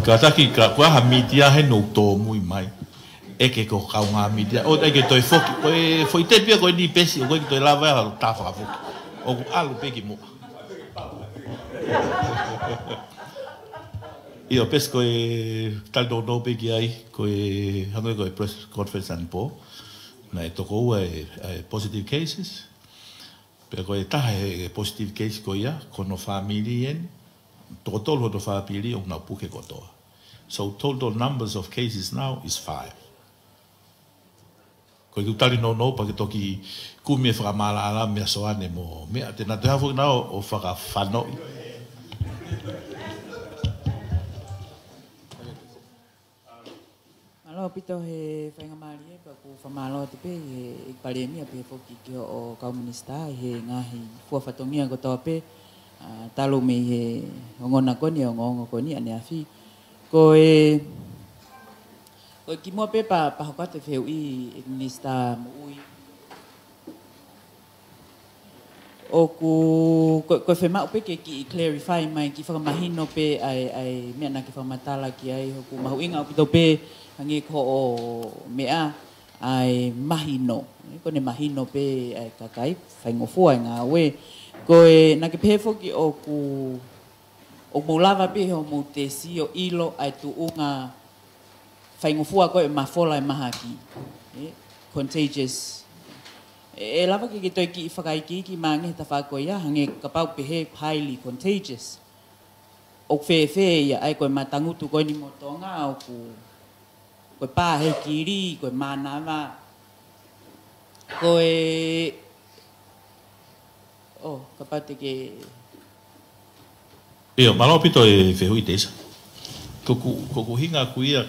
Speaker 3: Kataki ka kwa media he no to mui mai e ke ko ka nga media o e ke toi foki o e foi te pia ko ni pesi o ke toi lava ta fa foki o alu pe ki mo io pesco e tal do no pe ki ai ko e hango ko press conference an po na to ko e positive cases pe ko e ta positive case ko ya kono familien total lo do family o na puke ko to. So total numbers of cases now is 5. Ko tu tali no pa ke toki ku me fra mala ala me soane mo me te na te hafu na o fa fano.
Speaker 1: Malo pito he whainga maari pa ku whamalo te pe e Palemia pe foki ki o komunista he ngahi fua whatongia ko toa pe talo me he ngona koni o ngongo koni ane afi ko e ki mo pe pa hokate feu I komunista mui o ko fema pe ke ki clarify mai ki whakamahino pe ai mea na ki whakamatala ki ai hoku mahuinga o pito pe hangi ko o mea ai mahino ko ne mahino pe ai kakai whaingofua ngā we ko e na ke pefo ki o mo lava pe ho mo te si o ilo ai tu unga whaingofua ko e mafola e mahaki contagious e lava ki toi ki whakaiki ki mange ta whako ia hange kapau pe he highly contagious o fe ia ai ko e matangutu ko ni motonga o ko pa he kiri ko manawa ko e kapate ke
Speaker 3: io malo pito e fehui tesa ko hinga kuia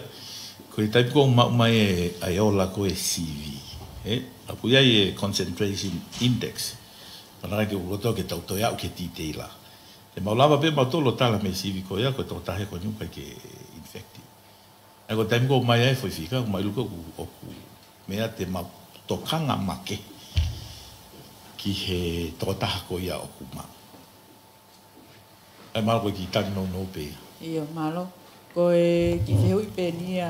Speaker 3: ko tai ko mai ai ola ko e CV apuia e concentration index para que o to que tauto ya que titela e malava pe matolo tala me CV ko ya ko to tahe ko nyuka ke infected Ako time ko mai ai foi fica, mai luko o mea te ma tokanga make ki he totaha ko ia o kuma. Ai malo ki tani no pe.
Speaker 1: Iyo malo. Ko ki feu I pe nia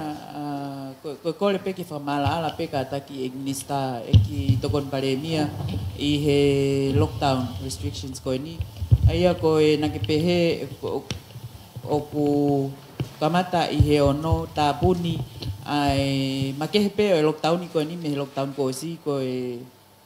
Speaker 1: ko le pe ki fa mala ala pe ka taki ignista ki tokon Palemia I he lockdown restrictions ko ni. Ai ko na ki pe he o ku kamata I he ono tabuni ai make pe o lockdown ko ni me lockdown ko si ko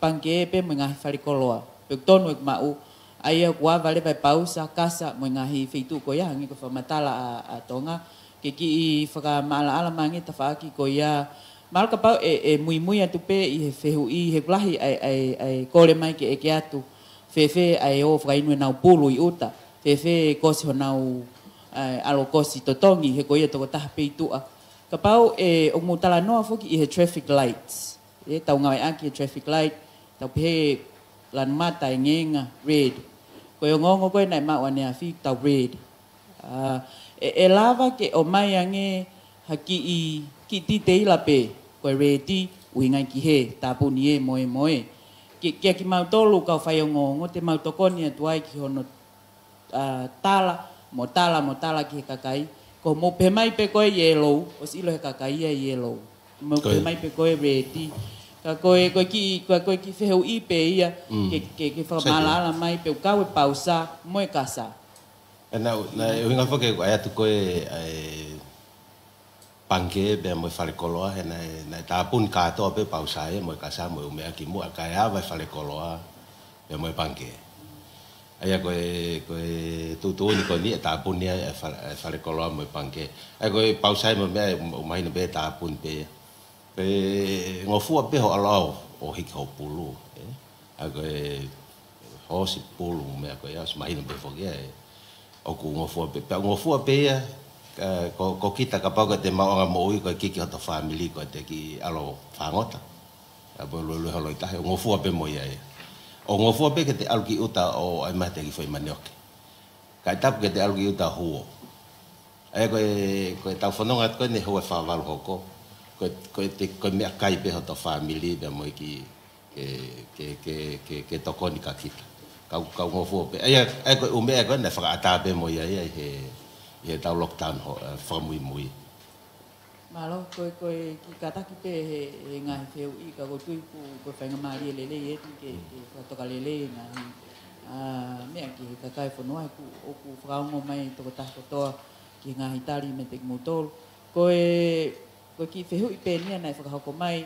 Speaker 1: panke pe mga farikoloa. Pe tonu ek mau ai kwa vale vai pausa casa mo ngahi feitu ko ya ngi ko fa matala a tonga ke ki fa mala ala mangi ta fa ki ko ya mal ka pau mui atu pe I fehu I he glahi ai kole mai ke atu fe ai o fa inu na pulu I uta fe kosi honau alo kosi totongi he ko ia to ta pe tu ka pau o mutala no foki I he traffic lights tau ngai aki traffic light tau pe lan mata ngenga red ko yo ngongo ko nai ma wane afi tau red lava ke o mai ange
Speaker 8: haki ki ti te la pe ko reti uinga ki he tapu ni e moe ki mau tolu ka fai ngo te mau tokoni tuai ki hono tala ki kakai ko mo pe mai pe ko yellow o silo he kakai e yellow mo pe mai pe ko reti ka koe ki feheu I pe ia ke whakamala mai pe kawe pausa mo e kasa.
Speaker 6: Na uinga whake ko atu koe panke be mo fale koloa he na tapun kato pe pausa e mo e kasa mo me aki mo ka ya vai fale koloa be mo panke. Aya koe tutu ni ko ni tapun ni fale koloa mo panke. Ai koe pausa mo me mai no be tapun pe ngofua pe ho alau o hiko pulu ago hosi pulu me ko ya mai no be fogia o ku ngofua pe ko kita ka pa ko te mau nga mo ko ki to family ko te ki alo fangota abo lo holo ta ngofua pe mo ya o ngofua pe ke te alki uta o ai mate ki foi manioke ka tap ke te alki uta huo ai ko ta fononga ko ne ho fa val hoko ko me kai pe to family be mo ki ke to koni ka kita ka ngofo pe ai ko o me ko na fa ata be mo ya he ta lockdown ho fa muy
Speaker 8: malo ko ki kata ki pe nga feu I ka go tu ko fa nga mari le ke to ka le me ki ka kai fo no ku o ku fra ngo mai to ta to ki nga hitari me te motol ko ki fehu I pe nia nai whakahoko mai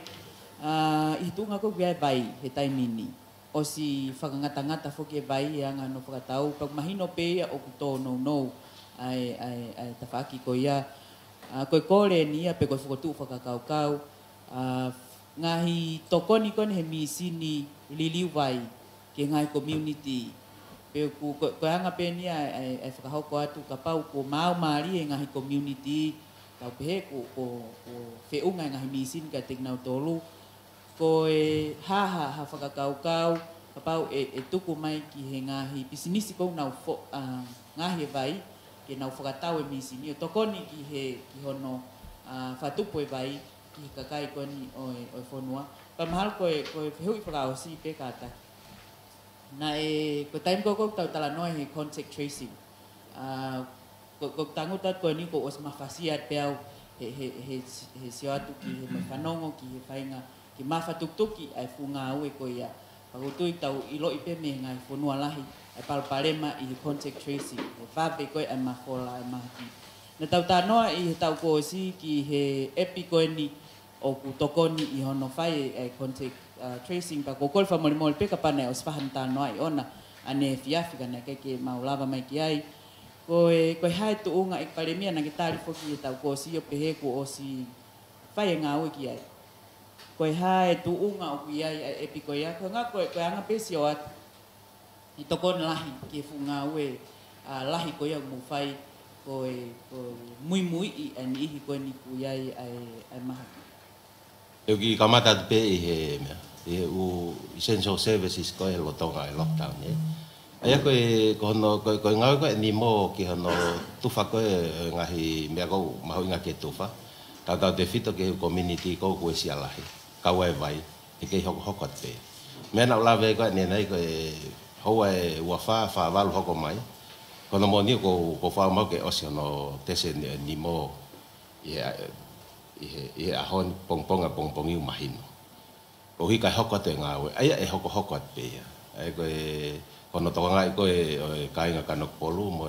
Speaker 8: I tunga ko kia vai he taimini. O si whakangata whoki vai anga no whakatau. Pag mahino pe ia o kuto no ai tawhaki ko ia. Koe kore nia pe koe whakotu whakakaukau. Ngahi tokoni kone he misini liliu vai ke ngai community. Pe koe anga pe nia ai whakahoko atu ka pau ko mau maari e ngahi community. Tau pehe ko feunga ngahi misin ka tingau tolu ko ha whakakaukau kapau tuku mai ki he ngahi pisinisi ko nau ngahi vai ke nau whakatau e misini o tokoni ki hono whatupo e vai ki kakai koni o whonua pamahal ko fehu I whakao si pe kata na ko time ko tau tala noe he contact tracing ko tangutat ko ni ko os mafasiat peau he siatu ki he mafanongo ki he fainga ki mafatuktuki ai funga we ko ia pagutui tau ilo ipe me ngai fonua lahi ai Palemia I contact tracing he fabe ko ai mafola ai maki na tau tanoa I tau ko si ki he epi ko ni o ku tokoni I hono fai ai contact tracing pa ko kol fa mol pe kapana os fahan tanoa I ona ane fiafika na ke maulava mai ki ai koe hai tu unga I Palemia na gitari foki tau ko si o pehe ko o si fai nga o ki ai koe hai tu unga o ki ai epi ko ia ko nga koe anga pesi o at I tokon lahi ki funga we lahi ko ia mu fai koe muy I ani I ko ni ku ai maha
Speaker 6: eu ki kamata pe he u essential services ko e lotonga e lockdown Aya ko ngau ko ni mo ki hono tufa ko ngahi me ko mahu nga ke tufa. Ta te fito ke community ko sia lahi. Ka wai vai ke hokot pe. Me na lave ko ni nai ko ho wa fa val hoko mai. Ko no mo ni ko fa mo ke osiono tese ni mo ia ahon pong i mahino. O hi ka hokot ngau. Aya hokot pe. Ai ko kono toka ngai ko kai nga kanok polu mo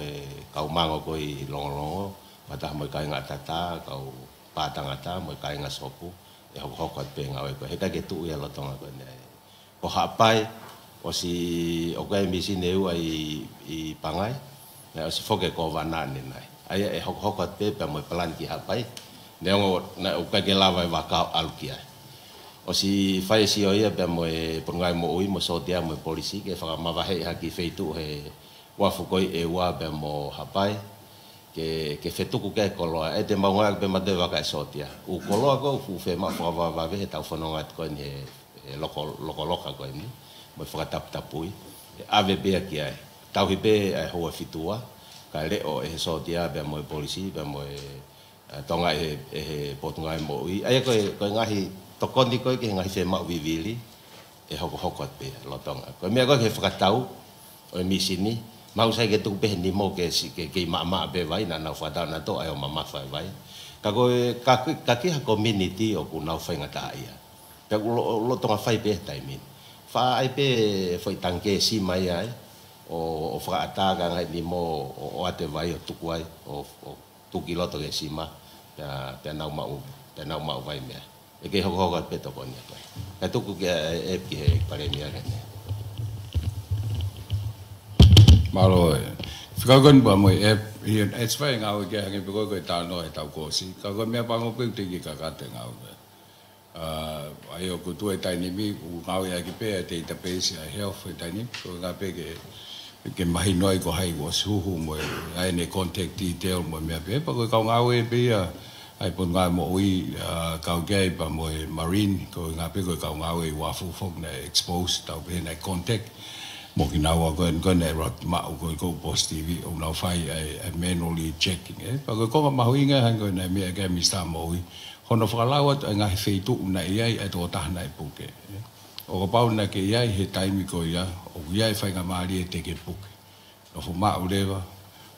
Speaker 6: kau mango ko I longo mata mo kai nga tata kau patangata mo kai nga sopu hokot pe nga ko he ka ke tu ya lotonga ko ne ko hapai o si o kai misi neu ai I pangai na o si foke ko vanane nai ai hokot pe pe mo plan ki hapai ne na o ka ke lava va ka alkia o si fai si oia pe mo pongai mo ui mo sotia mo polisi ke fa ma va he ha ki feitu he wa fu koi wa pe mo hapai ke fetu ku ke koloa te mau nga pe ma de va ka sotia u koloa ko fu fe ma fa va ve ta fononga ko ni loka ko ni mo fa tap tapui ave be ki ai tau hi be ho fitua ka le o sotia pe mo polisi pe mo tonga e potunga mo I ai ko ngahi tokoni ko ke ngahi se mau vivili e hoko pe lo tonga ko me ko ke whakatau o misini mau sai ke tu pe ni mo ke mama be vai na fada na to ai o mama fai vai ka ki community o ku na fai ngata ia pe lo tonga fai pe taimin fa ai pe foi tanke si mai ai o whakaata ka ngai ni mo o ate vai o tuku ai o tuki loto ke sima pe nau mau vai mea e ke hoko pe to konia ko e tuku ke e ki he Palemia ne
Speaker 2: malo Fekau'Aki ba mo e it's fine ngau ke hangi ko ta no e tau ko si ka ko me pa ngo pe te ki ka ka te ngau ai o ku tu e tai ni mi ngau ya ki pe te ta pe si ai health e tai ni ko nga pe ke mahi noi ko hai wo suhu mo ai ne contact detail mo me pe pa ko ka ngau e pe ai pun nga mo ui kau gay pa mo marine ko nga pe ko ka ngau e wa fu fok na expose tau pe na contact mo ki nawa ko ne rot ma ko post TV o na fai ai manually checking pa ko ma hui nga han ko na me ga mi sta mo ui hono fa lawat nga fe tu na ai to ta na puke o pa na ke ia he taimi ko ia o ia fai nga mari e te ke puke no fu ma o leva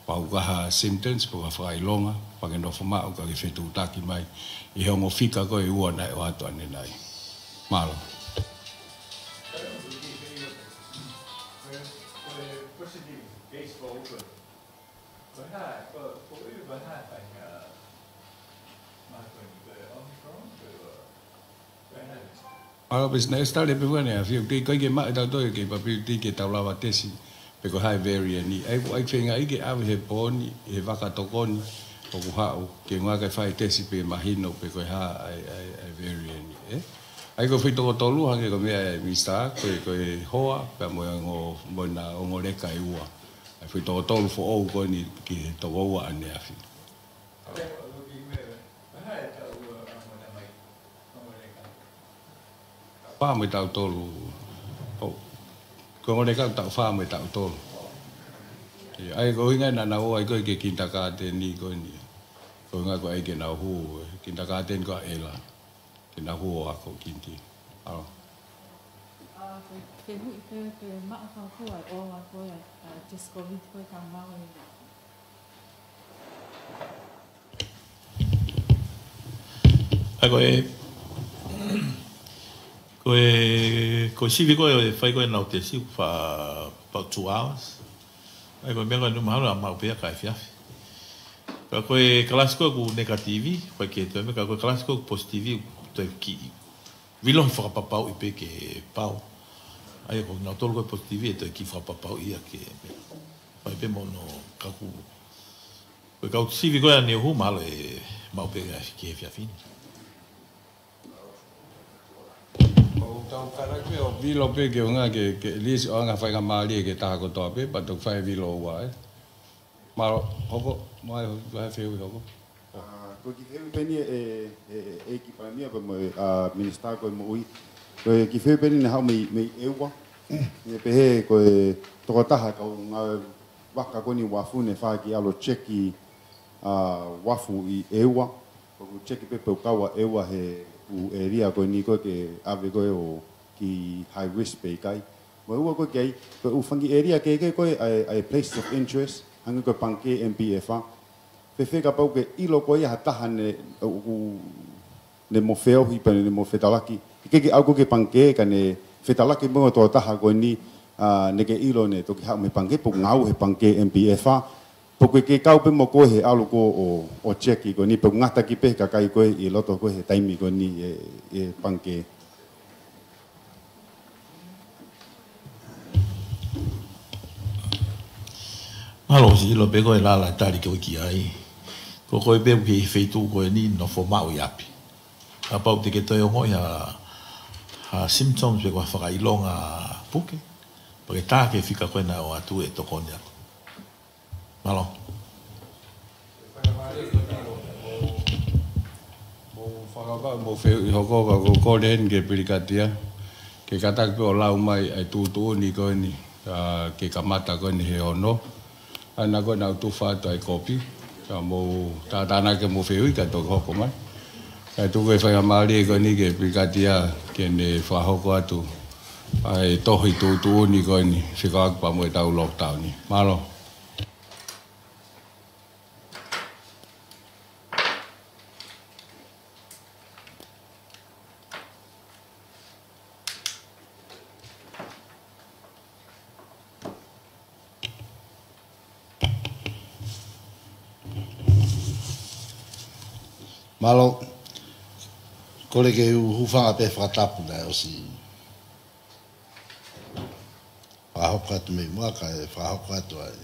Speaker 2: pa u ha sentence po fa ilonga pa ke no fu ma o ka ke fetu taki mai I ho mo fika ko I ua na o ato ane nai malo Alo bis na sta le pevane a fiu ke ke ma ta to ke pa pi ke ta la tesi pe ko hai variant ni ai fenga I ke ave he poni e vaka tokoni o ku ha ke nga ke fai tesi pe mahino pe ko ha ai variant ni ai ko fito to lu ha ke ko me mi sta ko hoa pe mo ngo na ngo le kai ua ai fito to lu fo o ko ni ki to wa ane a fi fa me tau tolu ko ngone ka tau fa me tau tolu ai ko inga na o ai ko ke kinta ka te ni ko ni ko nga ko ai ke na hu kinta ka te ko ela ke na hu a ko kinti a
Speaker 9: ke hu ke ma ka ko ai o wa ko ai just covid ko ka ma o
Speaker 3: ai ko sivi ko e fai ko na te si fa about 2 hours ai ko me ko no malo ma pe ka fia ko classico ku negativi ko ke to me ko classico positivi to ki vilo fa pa pau ipe ke pau ai ko na to ko positivi to ki fa pa pau ia ke fa pe mo no ka ku ko sivi ko ne hu malo e ma pe ke fia fini
Speaker 2: tau karakme o vilo pe ke nga ke lis o nga fai nga mali ke ta ko to pe pa to fai vilo wa ma hoko mai va fe hoko
Speaker 4: ko ki fe peni Eiki Palemia ko mo minister ko mo ui ko ki fe peni na me ewa ne pe ko to ta ha ko nga waka ko ni wafu ne fa ki alo cheki wafu I ewa ko cheki pe ka wa ewa he u area ko ni ko ke ave ko o ki high risk pe kai mo u ko ke ko u fangi area ke ko ai place of interest hang ko panke MPF fe ka pau ke ilo ko ia ta hane u ne mo feo hi pe ne mo Fekau'Aki ke algo ke panke ka ne Fekau'Aki mo to ta ha ko ni ne ke ilo ne to ki ha me panke po ngau he panke MPF Porque ke kau pe mo ko he alu ko o cheki ko ni pe ngata ki pe ka kai ko I loto ko he taimi ko ni e panke
Speaker 3: malo si lo pe ko la tali ko ki ai ko pe ki feitu ko ni no fo mau yapi a pau te ke to yo ha symptoms pe ko fa ilonga puke porque ta ke fika ko na o atu e to konya malo
Speaker 2: mo fe hoko ko len ke pilikatia ke kata ko lau mai ai tu ni ko ni ke kamata ko ni he Hono ana ko na tu fa to ai kopi Ka mo tātāna ke mo whiui ka tō hoko mai. Kai tō koe whakamārie koe ni ke pikatia ke ne whahoko atu. Ai tohi tūtū ni koe ni Fekau'Aki pa mo e tau lockdown ni. Malo.
Speaker 10: Malo, kole ke hufanga pe whakatapu na o si whahoka atu mei mua ka e whahoka atu ai.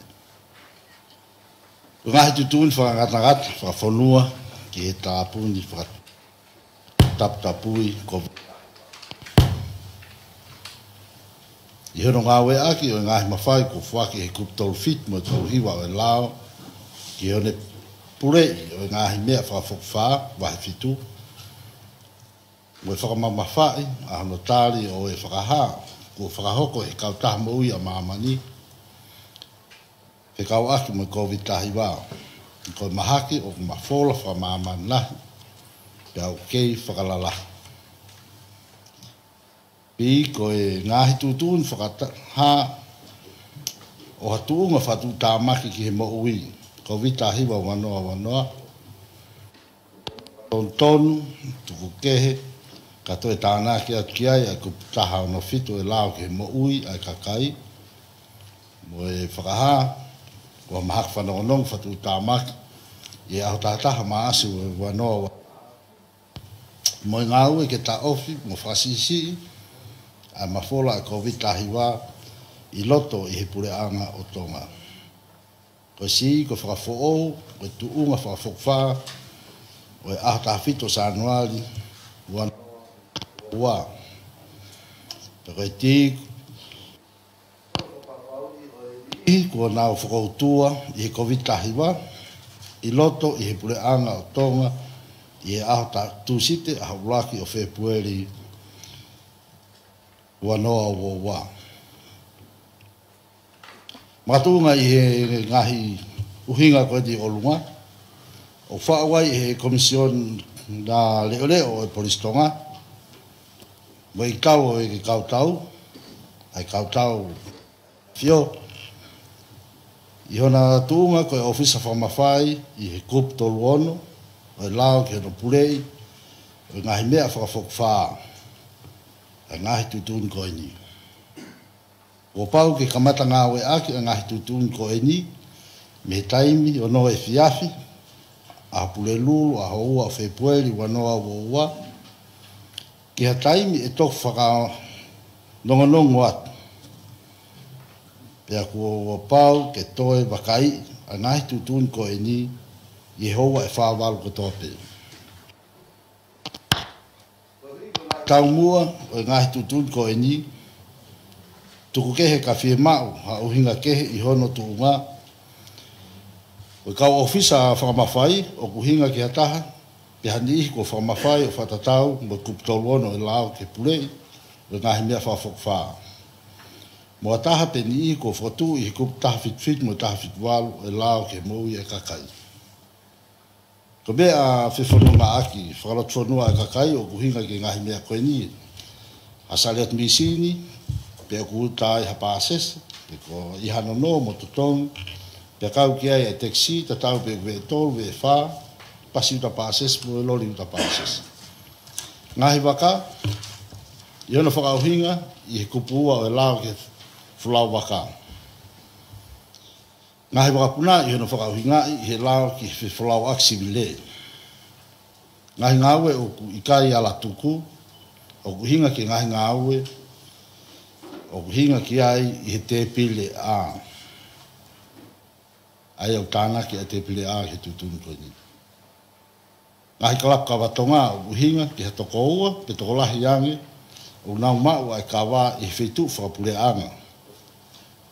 Speaker 10: Ngahi tutun whakangata whawhanua ki he tāpuni whakataputapui COVID. I hono ngā we aki o ngahi mawhai ko whaki he kuptolu fit mo tau hiwa o e lao ki hone purei o ngahi mea whawhokwha wahi fitu. Mo e whakamamawhai a hono tāri o e whakaha ko whakahoko he kautaha mo ui a māmani. Fekau'Aki mo COVID tahi wā. Ko mahaki o mawhola whamāmani nahi. Pea o kei whakalalahi. Pi ko e ngahi tūtūn whakataha o hatuunga whatu tāmaki ki he mo ui. Ko vita hiwa wanoa. Tonu, tuku kehe, ka toe tāna ki atu ki ai, ku taha ono fitu e lao ki he mo ui, ai kakai. Mo e whakaha, kua mahak whanongonong whatu tāmaki, i aho tātaha maasu e wanoa. Mo e ngā ue ke tā ofi, mo whasisi, ai mawhola e ko vita hiwa, i loto i he pureanga o tonga. Ko si ko whakafo'ou, ko tuunga whakafokwha, o e aho tāwhito sa anuari, ua. Ko e tī, ko nāu whakautua, i he COVID tahiwa, i loto, i he pureanga o tonga, i he aho tūsite, aho ulaki o Februari, wanoa o wā. Matunga i he ngahi uhinga koe di olunga. O whaawai i he komision na leo e polistonga. Mo i kau o e kautau. Ai kautau fio. I hona tuunga koe ofisa whamawhai i he kup tolu ono. O e lao ki hano purei. O e ngahi mea whakafokwha. Ai ngahi tutun koe ni. O pau ke kamata ngā we aki a ngahi tutun ko e ni, me taimi o no e fiafi, a pule lulu, a houa, a Februari, wanoa o ua. Ki ha taimi e toku whaka nongonongo atu. Pea kua o pau ke toe wakai a ngahi tutun ko e ni, i houa e whāwalu ko tope. Tau mua o ngahi tutun ko e ni, tuku kehe ka whie mau, ha uhinga kehe i hono tuunga. O kau ofisa whakamawhai, o kuhinga ki hataha, pe hani ihi ko whakamawhai o whatatau, mo kuptolu ono e lao ke pulei, o ngahi mea whawhokwha. Mo ataha pe ni ihi ko whatu ihi kup taha fit mo taha fitwalu e lao ke moui e kakai. Ko mea whiwhanunga aki, whakalotwhanua e kakai, o kuhinga ki ngahi mea koe ni. Asaliat misini, pe ku tai ha pases ko I hano no mo tutong pe kau ki ai taxi ta tau pe ve tol ve fa pasi ta pases mo loli ta pases ngai waka yo no whaka uhinga I kupua o lao ke flau waka ngai waka puna yo no whaka uhinga I lao ki flau aksibile ngai ngawe o ku ikai ala tuku o kuhinga ki ngai ngawe o hinga ki ai I te pile a. Ai au tāna ki a te pile a he tutunu koe ni. Ngahi kalaka watonga o hinga ki he toko ua, pe toko lahi ange, o nau mau ai ka wā I whetu whakapule anga.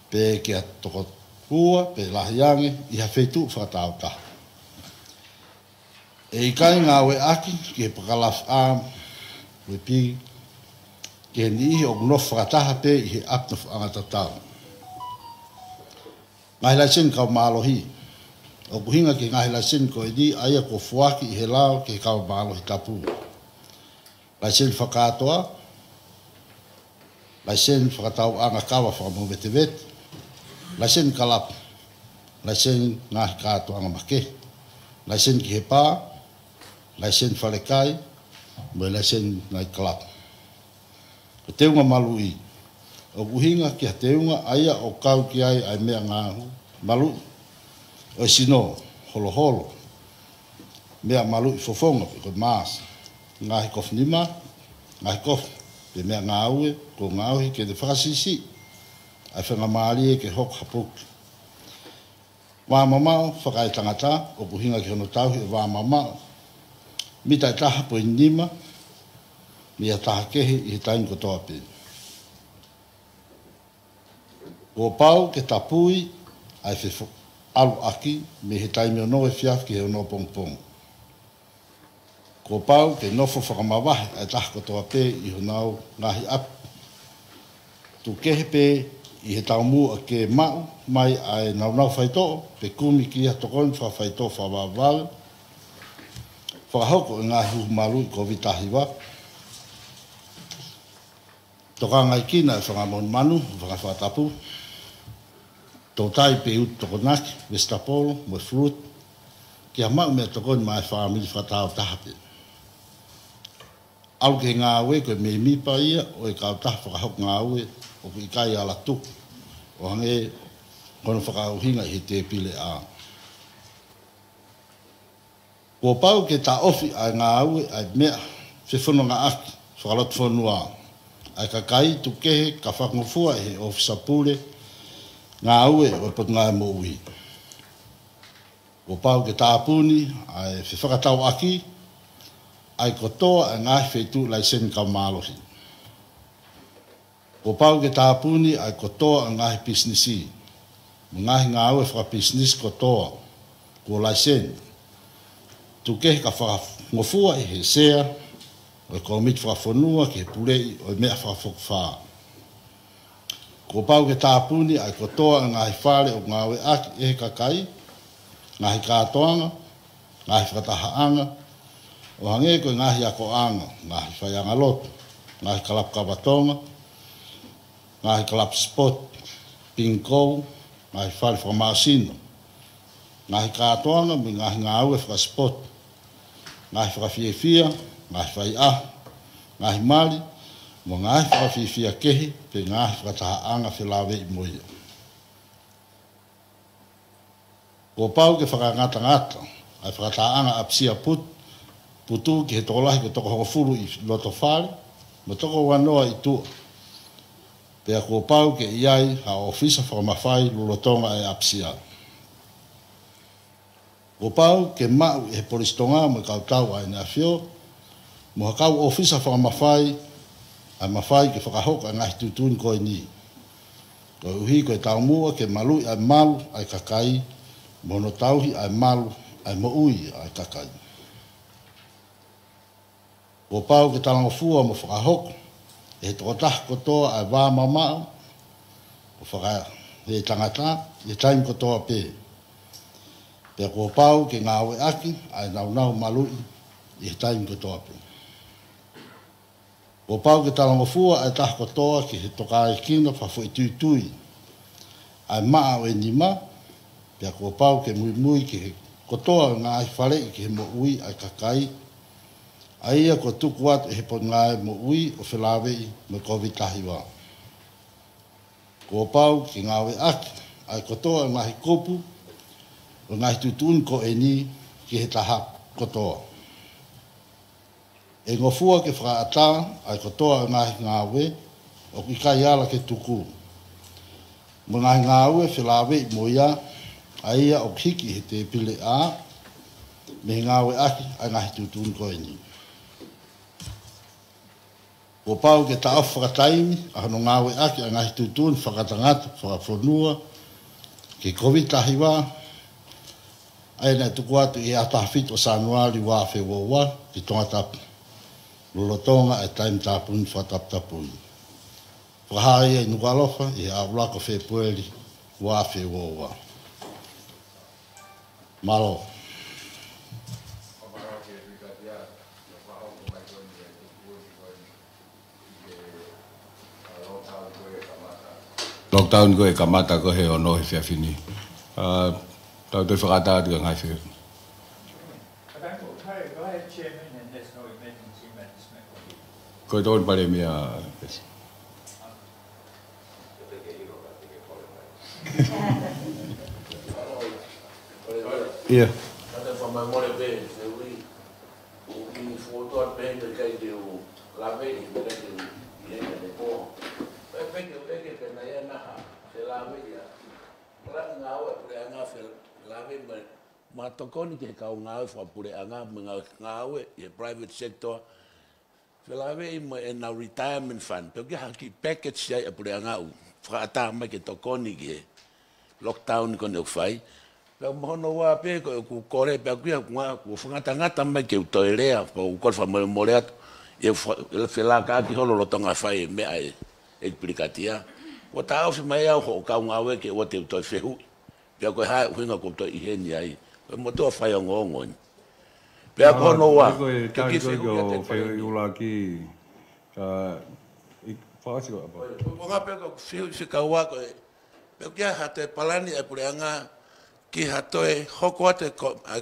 Speaker 10: Pe ki a toko ua, pe lahi ange, I ha whetu whakatau taha. E I kai ngā we aki ki he pakalaf a, we pi, ke ni o no whakataha pe I he apna whangatatau. Ngai lai sen kau mālohi, O kuhinga ki ngahi la sen ko edi aia ko fuaki i he lao ki he kawa malo hi tapu. La sen whakatoa, la sen whakatau anga kawa whakamu vete vete, la sen kalap, la sen ngahi kato anga make, la sen ki he pā, la sen whalekai, mo la sen ngai kalap. O teunga malu i, o kuhinga ki ha teunga aia o kau ki ai ai mea ngahu, malu o sino holo holo mea malu i fofonga ko mas ngahi kof nima ngahi kof pe mea ngaue ko ngauhi ke de fasisi ai fenga mali ke hok hapuk wa mama fakai tangata o buhinga ke no tau wa mama mita taha po nima mia taha ke i tain ko tope o pau ke tapui ai fe alu aki me he taimi o noe fiaf ki he no pong pong. Ko pau ke nofo whakamawahe ai taha kotoa pē i honau ngahi ap. Tu kehe pē i he taumu a ke mau mai ai naunau whaito pe kumi ki ha tokon wha whaito whawawal. Whakahoko i ngahi humaru i ko vitahiwa. Toka ngai kina e whangamon manu, whakawhatapu. Tautai pe ut tokonaki, Westapolo, mo fruit, ki a mau mea tokon mai whamili whatau tahape. Au ke ngā ue koe me mipa ia, o e kau taha whakahok ngā ue, o ku ikai ala tuk, o hange kono whakauhinga i he te pile a. Ko pau ke ta ofi ai ngā ue, ai mea, whewhono ngā aki, whakalot whanua, ai ka kai tu kehe, ka whakngofua he ofisa pule, ngā ue o pot ngā mo ui. O pau ke tāpuni, ai whewhakatau aki, ai kotoa ai ngāhi wheitu lai sen ka mālohi. O pau ke tāpuni, ai kotoa ai ngāhi pisnisi. Ngāhi ngā ue whakapisnis kotoa, ko lai sen. Tu kehe ka whakangofua i he sea, o e komit whakafonua ki he pulei o e mea whakawhokawhaa. Ko pau ke tāpuni ai kotoa ngahi whare o ngāwe aki e he kakai, ngahi kātoanga, ngahi whakatahaanga, o hange koe ngahi akoanga, ngahi whaianga lotu, ngahi kalap kawatonga, ngahi kalap spot, pinkou, ngahi whare whakamasino, ngahi kātoanga mi ngahi ngāwe whakaspot, ngahi whakawhiewhia, ngahi whaiah, ngahi mali, mo ngahi whakawhiwhia kehi, pe ngahi whakatahaanga whilawe i moia. Ko pau ke whakangata-ngata, ai whakatahaanga apsia putu ki he tokolahi ke toko hokofuru i loto whare, mo toko wanoa i tua. Pea ko pau ke iai ha ofisa whakamawhai lulotonga e apsia. Ko pau ke mau i he polistonga mo i kautau ai nea whio, mo hakau ofisa whakamawhai ai mawhai ke whakahoka ngahi tutuni koe ni. Koe uhi koe taumua ke malui ai malu ai kakai, mono tauhi ai malu ai moui ai kakai. Ko pau ke talangofua mo whakahoka, e he tokotaha kotoa ai wā mamau, o whaka he tangata, e taim kotoa pē. Pea ko pau ke ngāwe aki, ai naunau malui, e he taim kotoa pē. O pau ke talangofua ai taha kotoa ki he tokai kina whafo i tui, ai maa o e nima, pia ko pau ke mui ki he kotoa ngā i whare i ki he mo ui ai kakai, aia ko tuku atu he pot ngā mo ui o whilawe i me kovitahi wā. Ko pau ki ngāwe aki, ai kotoa ngā hi kopu, o ngā hi tutun ko e ni ki he taha kotoa. E ngofua ke whakaata ai kotoa ngāwe o ki kai ala ke tuku. Mo ngāwe whilawe i moia aia o hiki he te pile a me ngāwe aki ai ngahi tutun koe ni. Ko pau ke ta whakataimi a hano ngāwe aki ai ngahi tutun whakatangata, whakawhonua ke kovitahi wā ai nei tuku atu i atahawhit o Sanuari wā whewoa ki tongatapu. Lolotonga e taim tāpuni whataptapuni. Whakahaia i nukalofa i aulako whepueli wā whewoa. Malo.
Speaker 2: Lockdown ko e kamata ko he ono he fiafini. Tau te whakata atu ngai whiu. Ko tōn Palemia. Ia.
Speaker 7: Kata whamamore pe, se ui, i whotoa pēnta kai te o lawe i mera te i henga te pō. Peke pēna ia naha, se lawe ia. Rang ngā ua pure anga whe lawe ma tokoni ke kau ngā ua whapure anga me ngā ua i private sector. Whe lawe i mo e nau retirement fund, peo ki haki package ia pure anga u. Whakata mai ke tokoni ki lockdown kone u whai. Pea mohono wā pē ko ku kore pea kuia ku whangata mai ke utoerea pa u kore whamore atu e whelaka aki holo lotonga whai mea e pirikatia. Wa tā au mai au ho kau ngawe ke o te utoi whehu. Pea koe hae uhinga ko utoi iheni ai. Koe motua whai o ngongoni. Pea mohono wā.
Speaker 2: Ke ki whehu ia te whehu i ula ki i whaasi wa apa.
Speaker 7: Ko ngā pea ko whehu i Fekau'Aki koe. Pea kia ha te palani e pure anga ki hatoe hoko ate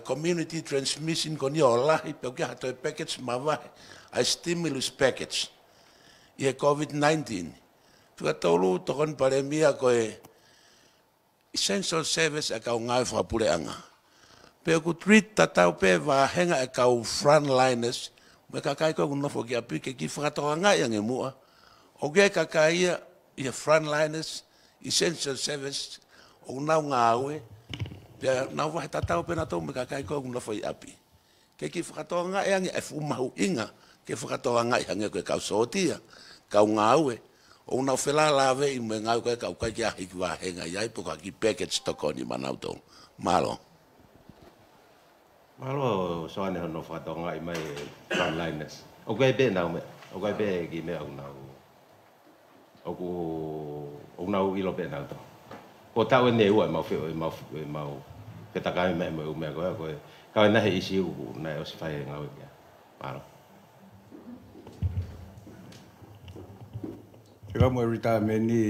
Speaker 7: community transmission ko ni o lahi peo ki hatoe package mawahe a stimulus package i e COVID-19 tua tolu tokon Palemia ko e essential service e kau ngai whapure anga peo ku treat tatau pe wahenga e kau frontliners me kakai ko kunofo ki api ke ki whakatoa ngai ang e mua o ke kakai ia i e frontliners essential service o nau ngāwe pea nau wahe tatau pena tau me kakai ko kuna foi api. Ke ki whakatoa ngai ange e fumahu inga ke whakatoa ngai ange koe kau sotia, kau ngāue, o nau whela lawe i me ngau koe kau kai ki ahi ki wahenga iai po ki package tokoni manau tau. Malo.
Speaker 6: Malo soane hono whakatoa ngai mai frontliners. O koe be nau me, o koe be ki me au nau. O nau ilo be nau tau. Ko tau e nei ua e mau whio e mau ke takai mea mo umea koe koe kau e nahe isi uku nai o si whai e ngau e kia. Maro.
Speaker 2: Te kamo e retirement ni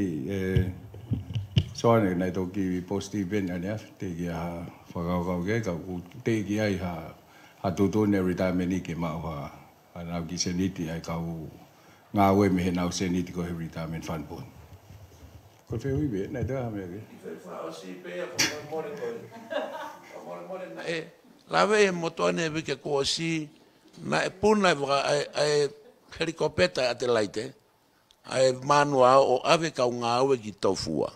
Speaker 2: soane nai tau ki posti ben ane af te ki a whakau ke kau te ki ai ha tutone retirement ni ke mau ha nau ki seniti ai kau ngā ue me he nau seniti ko he retirement fund pon. Ko whehu i be, nei te aha mea ke?
Speaker 7: I whao si pēa whakamore koe. Whakamore na e, lawe e motoane e wike kua si, na e puna e helikopeta a te laite, a e manua o ave kau ngāue ki tau fua.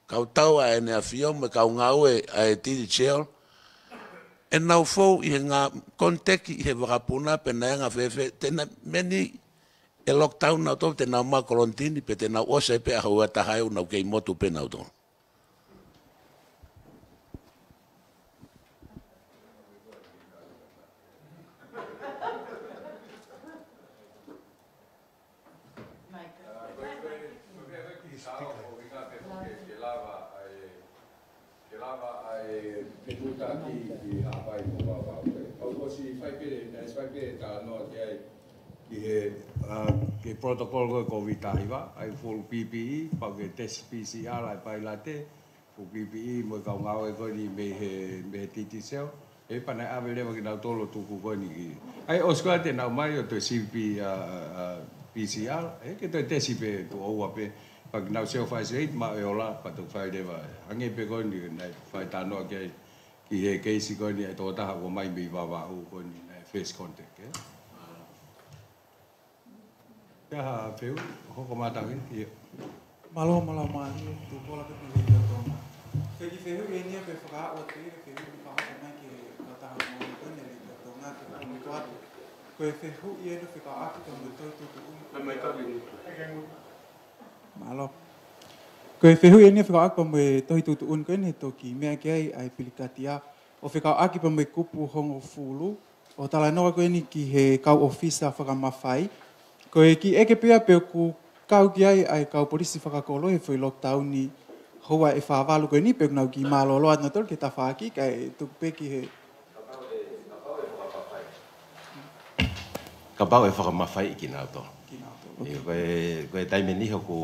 Speaker 7: Kau tau a e nea whio me kau ngāue a e tiri cheo, e nau fau i he ngā konteki i he wakapuna pe na e ngā whewhe, tena meni e lockdown na to te na ma quarantine pe te na ose pe a hua tahai na ke motu pe na to
Speaker 2: ke protocol ko COVID tahiwa, ai full PPE, pau ke test PCR ai pai late, full PPE mo kau ngau e ko ni me he titi sel, e pana ave lewa ki nau tolo tuku ko ni. Ai oskoa te nau mai o to CP PCR, e ke to test pe tu oua pe, pag nau sel fai se ma e ola pa tu fai lewa. Ange pe ko ni nai fai tano ke ki he case ko ni ai to taha ko mai me wawa u ko ni nai face contact ke. Ya, feu, hoko matangin, iya.
Speaker 11: Malo mani, tu bola ke pilih dia tu. Jadi feu ini apa Fekau'Aki, feu di kawasan mana ke kata orang itu ni dia tu nak ke pembuat. Kau feu ini tu Fekau'Aki tu betul tu. Malo. Kau feu ini Fekau'Aki pembuat tu kau ni tu kimia ke ai pilih katia. O Fekau'Aki pembuat kupu hongo fulu. O talano kau ni ki he kau office whakamawhai. Ko e ki eke pia pe ku kau ki ai kau polisi whakakolo e whai lockdown ni hoa e whāwalu koe ni pe nau ki mālo loa na tol ke ta whaaki kai tuku pe ki he.
Speaker 6: Ka pau e whakamawhai i ki nau tō. Koe taime ni hoku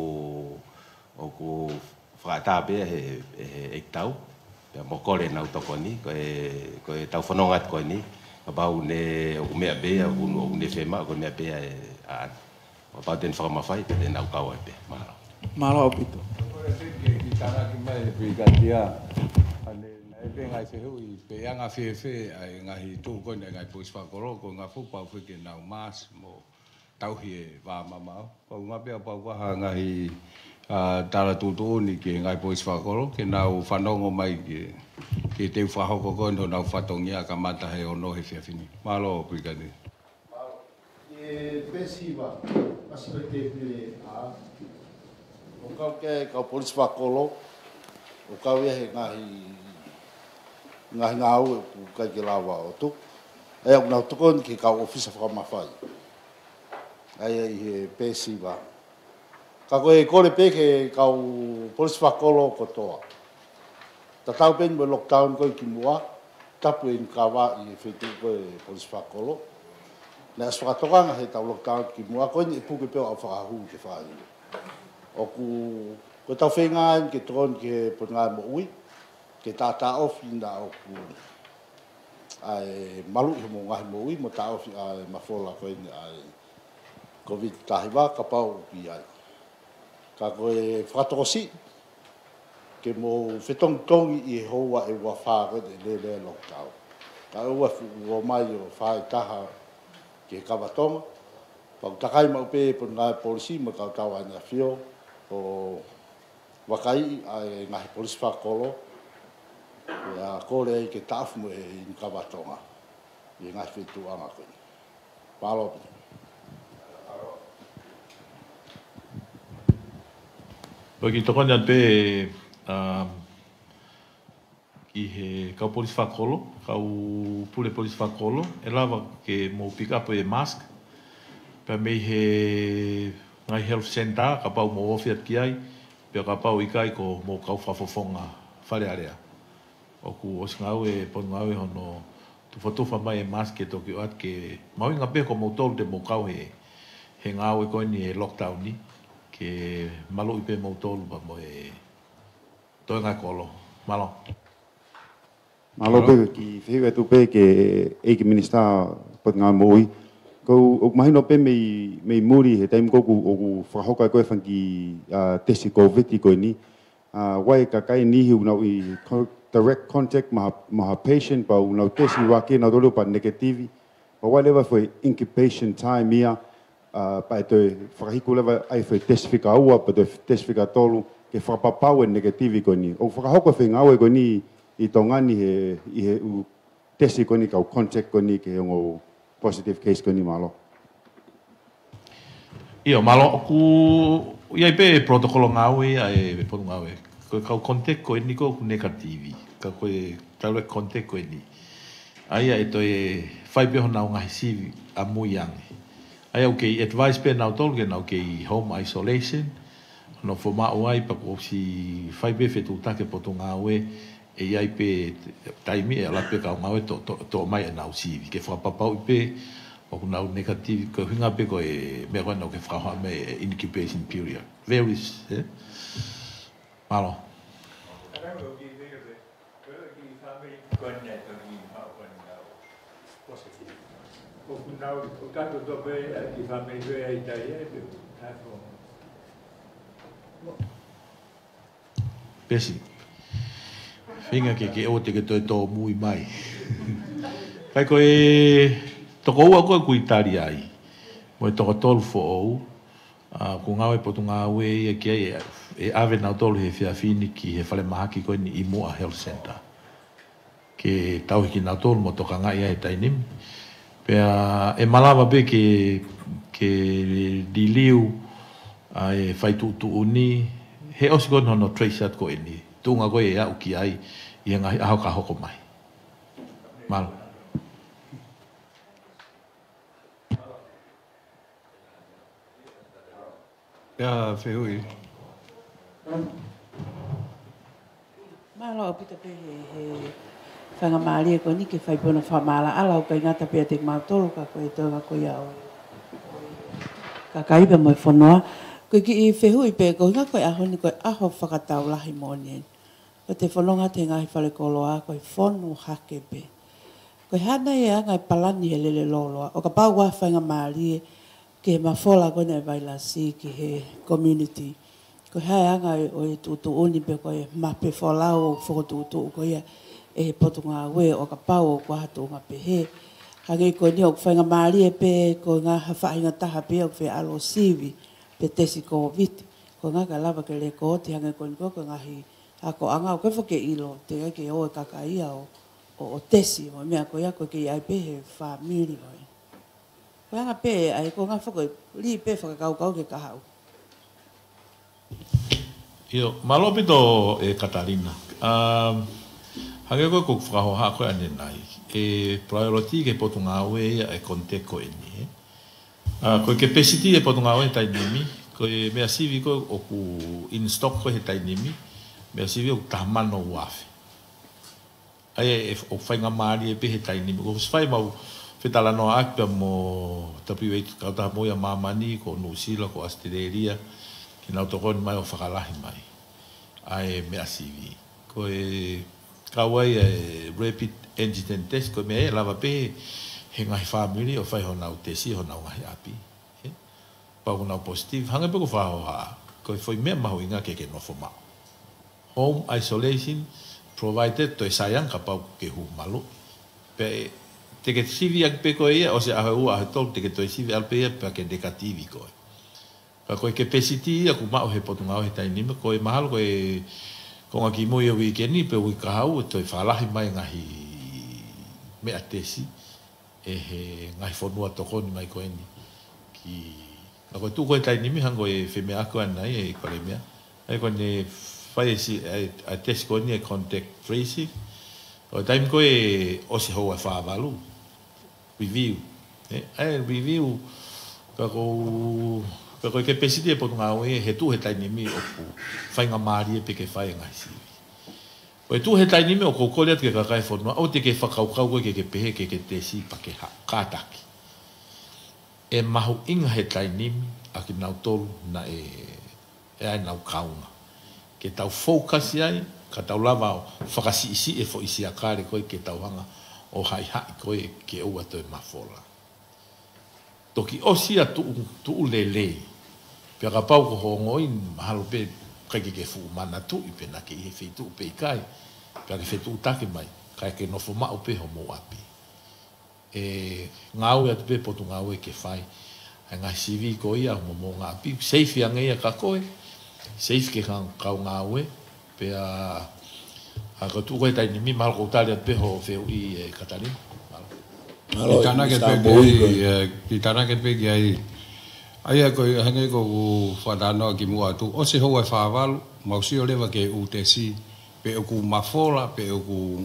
Speaker 6: whakatā he tau. Pea mokore nau toko ni, koe tau whanongat koe ni. Ka pau ne o mea bea, o ne whema, o mea bea e aan. Ka pau ten whakamawhai, pe ten au kaua e pe. Mahalo.
Speaker 11: Mahalo au pito.
Speaker 2: Ki tāna ki mai e whikatia. Ane e pe ngai se hui, pe anga whewhe ai ngahi tū koe ngai pois whakoro, ko ngā whupau whike nau maas mo tauhi e wā mamau. Ko ngā pia pau waha ngahi tāra tūtū ni ke ngai pois whakoro, ke nau whanongo mai ke te whahoko koe no nau whatongia ka mata he ono he whiawhini. Mahalo whikati.
Speaker 10: E pesiwa, asi koe te pile a. O kau ke kau polis whakolo, o kau ia he ngahi ngāu e ku kai ke lawa o tu. E au nau tukon ki kau ofisa whakamawhai. Ai he pesiwa. Ka koe kore pe ke kau polis whakolo kotoa. Ta tau pen mo lockdown koe ki mua, tapu in kawa i whetu koe polis whakolo. Nea whakatokanga he tau lockdown ki mua, koe ni puke peo au whakahu ke whahiru. O ko tau whenga ke tron ke punga mo ui, ke tata ofi na o ku ai malu i mo ngahi mo ui, mo ta ofi ai mafola koe ni ai COVID tahiwa ka pau ki ai. Ka koe whakatokosi, ke mo whetong tongi i hoa e wa wha koe te le lockdown. Ka ua fu mai o whae taha ke kawatonga, pau takai mau pe punga polisi mo kau tau ania fio, o wakai ai ngahi polisi whakolo, ia kore ai ke tafu mo e in kawatonga, i ngahi whetu anga koe. Palo.
Speaker 3: Poi ki tokoni an pe ki he kau polisi whakolo, kau pule polisi whakolo, e lava ke mo pick up e mask, pe mei he ngai health center, ka pau mo ofiat ki ai, pe ka pau ikai ko mo kau whafofonga whare area. Oku os ngau e pon ngau e hono tu whatuwha mai e mask e toki o at ke mau inga pe ko mo tolu te mo kau he ngau e koe ni e lockdown ni, ke malo i pe mo tolu pa mo e toi ngai kolo. Malo.
Speaker 12: Malo pe ki whiu e tu pe ke Eiki Minister pot ngā mo'i. Ko ok mahino pe mei muri he taim koku oku whahoka koe whanki tesi COVID i koe ni. Wai ka kai nihi unau i direct contact maha patient pa unau tesi wake nau tolu pa negativi. Pa wai lewa foi incubation time ia pa e toi whakahiku lewa ai foi tesi Fekau'Aki pa toi tesi Fekatolu ke whakapapau e negativi koe ni. O whakahoka whi ngau e koe ni i tongani he tesi koe ni kau contact koe ni ke hongo positive case ko ni malo.
Speaker 3: Ia malo ku ia pe protocolo ngawe ai pon ngawe. Ko kau contact ko ni ko negativi. Ka ko direct contact ko ni. Ai ai to e fai pe hona nga hisi a muyang. Ai o ke advice pe na tol ke na ke home isolation. No fo ma ai pa ko si fai pe fe tu ta ke poto ngawe e ia pe taimi e la pe ka ngawe to mai na usi ke fa pa pa pe o na negative ko hinga pe ko e me ko no ke fa ha me incubation period very malo pesi Finga ke o te ke tō mui mai. Pai ko e toko ua koe kuitari ai. Mo e toko tolu fo ou. Ko ngau e potu ngau e ki ai e ave nau tolu he whiawhini ki he whale mahaki koe ni i mua health center. Ke tau hiki nau tolu mo toka ngai ai tainim. Pea e malawa be ke diliu e whaitu uni. He osi koe no trace at koe ni. Tunga koe e au ki ai i ngahi aho ka hoko mai. Malo.
Speaker 2: Pea whihui.
Speaker 1: Malo pita pe he whanga maari ko ni ke whai puna whamala ala o kai ngata pia te mautolo ka koe toga koe au. Ka kaiba mo whanua. Koe ki I whehui pe ko ngā koe aho ni koe aho whakatau lahi mōnien. Ko te whanonga te ngahi whale koloa koe whonu hake pe. Koe hana e anga I palani he lele loloa. O ka pau wa whanga maari ke mawhola koe nei vaila si ki he community. Koe hae anga o e tutu uni pe koe mape wholau o whakotutu koe e potunga we o ka pau o kua hatu ngā pe he. Hange koe ni o whainga maari e pe koe ngā hawhainga taha pe o kwe alo siwi pe tesi ko viti. Koe ngā ka lava ke le ko te hange koe ni koe ngahi ako anga o koe whake ilo te ngai ke o e kakaia o tesi o mea koe ako ke ai pe he whamiri koe. Koe anga pe ai koe ngā whako li pe whakakau ke kahau.
Speaker 3: Io, malopito e Katarina. Hage koe kuk whakahoha koe ane nai. E priority ke potunga aue e konte koe ni. Koe ke pesiti e potunga aue tai nimi. Koe mea sivi koe o ku in stock koe he tai nimi. Mea sivi o ku tahamano uafe. Ai e o whainga maari e pe he tai nimi. Ko whai mau whetala noa akpa mo WH kautaha moia mamani ko Nusila ko Australia. Ki nau tokoni mai o whakalahi mai. Ai mea sivi. Koe kawai e rapid antigen test ko me lava pe he ngai family o fai hona o tesi hona o ngai api. Pa una positive hanga pe ko fa ha. Ko foi me ma hoinga ke no foma. Home isolation provided to sayang ka pa ke hu malo. Pe te ke sivi ak pe ko ia o se a hu a tol te ke to sivi al pe pa ke negativi ko. Ka ko ke pesiti aku ma o he potunga o he tai ni ko e mahal ko e ko ngaki mo ia weekend pe wi ka hau to falahi mai ngahi me atesi e he ngahi fonua to ko ni mai ko ni ki ko tu ko tai ni mi hango e fe me ako anai e Palemia ai ko ne fai si a test ko ni contact tracing o time ko e o se ho fa valu review ai review ka ko Pero que pesite por unha oe he tu he tai nimi o ku fai nga mari e pe ke fai nga si. O tu he tai nimi o ko kolet ke ka kai forma o te ke whakaukau ke pehe ke te si pa ke kātaki. E mahu inga he tai nimi a ki nau tolu na e ai nau kaunga. Ke tau focus ai, ka tau lava o whakasi isi e fo isi a kare koe ke tau hanga o hai hai koe ke ua toi mafola. Toki osi a tu lele. Pia ka pau ko hongoin mahalo pe kai ke fu mana tu I pe na ke he fetu pe kai. Pia ke fetu take mai kai ke no fo ma o pe homo api. E ngau ya pe potu ngau e ke fai. Nga sivi ko ia mo nga api safe yang ia ka koe. Safe ke kan kau ngau e pe a ko tu ko tai ni mi mal ko tali pe ho fe I Katarina.
Speaker 2: Kitana ke pe ai ai ko hange ko whanano ki mua tu o se hoa whāwalu mau si o lewa ke UTC pe o ku mafola pe o ku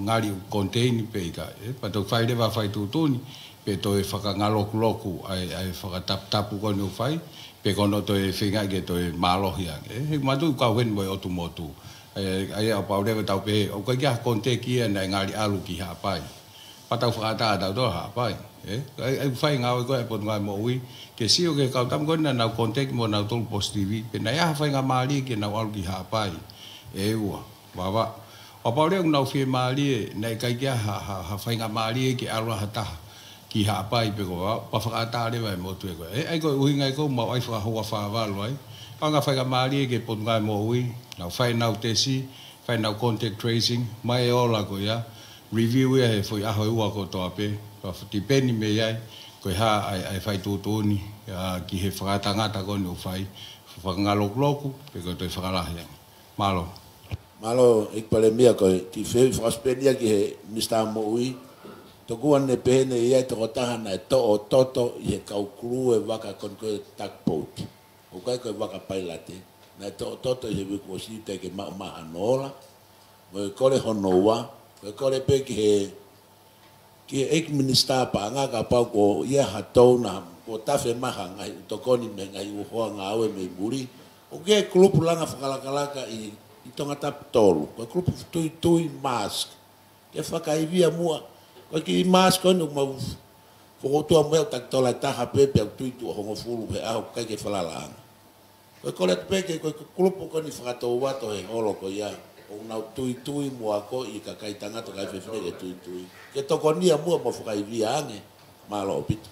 Speaker 2: ngari contain pe ka pa to whai lewa whai tūtuni pe to e whakangaloku loku ai whakatapu ko no whai pe kono to e whinga ke to e malohi ange he matu ka wen mo o tu motu ai a pau lewa tau pe o ka kia contain kia na ngari alu ki hapai patau whakata tau to hapai ai whai ngau ko e pot ngai mo ui ke sio ke kau tam kona na kontek mo na tol positive pe na ya fa nga mali ke na wal ki ha pai e ua baba o pa le na fi mali na kai ya ha fa nga mali ke ala hata ki ha pai pe ko pa fa ta le vai mo tu ko ai ko ui ngai ko mo ai fa ho fa va lo ai pa nga fa nga mali ke pot ngai mo ui na fa na tesi fa na contact tracing mai ola ko ya review ya he foi a ho ua ko to ape pa depend me ai ko ha ai fai tūtūni ki he whakatangata ko ni o fai whakangalokloku pe ko te whakalahi malo
Speaker 7: ik Palemia ko ki whi whaspedia ki he Mr. Moui to kuan ne pehene iai toko tahana e to o toto I he kaukuru e waka kon koe takpouti o kai koe waka pailate na to o toto I he wiku o sita ke maha nola mo e kore honoa mo e kore pe ki he Eiki Minister pa nga ka pau ko ia hatou na ko tafe maha ngai tokoni me ngai uhoa ngā aue me muri o ke klupu langa whakalakalaka I I tonga tap tolu. Koe grupu tui mask. Ke whakaivia mua. Koe ki mask koe nuk mau whokotua mweo tak tola taha pepe au tui tu hongo fulu he au kai ke whalalaanga. Koe kore peke koe grupu koe ni whakatou wato he holo koe ia. O nau tui mua ko I ka kai tangata kai whewhine ke tui. Ke toko nia mua mo whakaivia ange. Malo opito.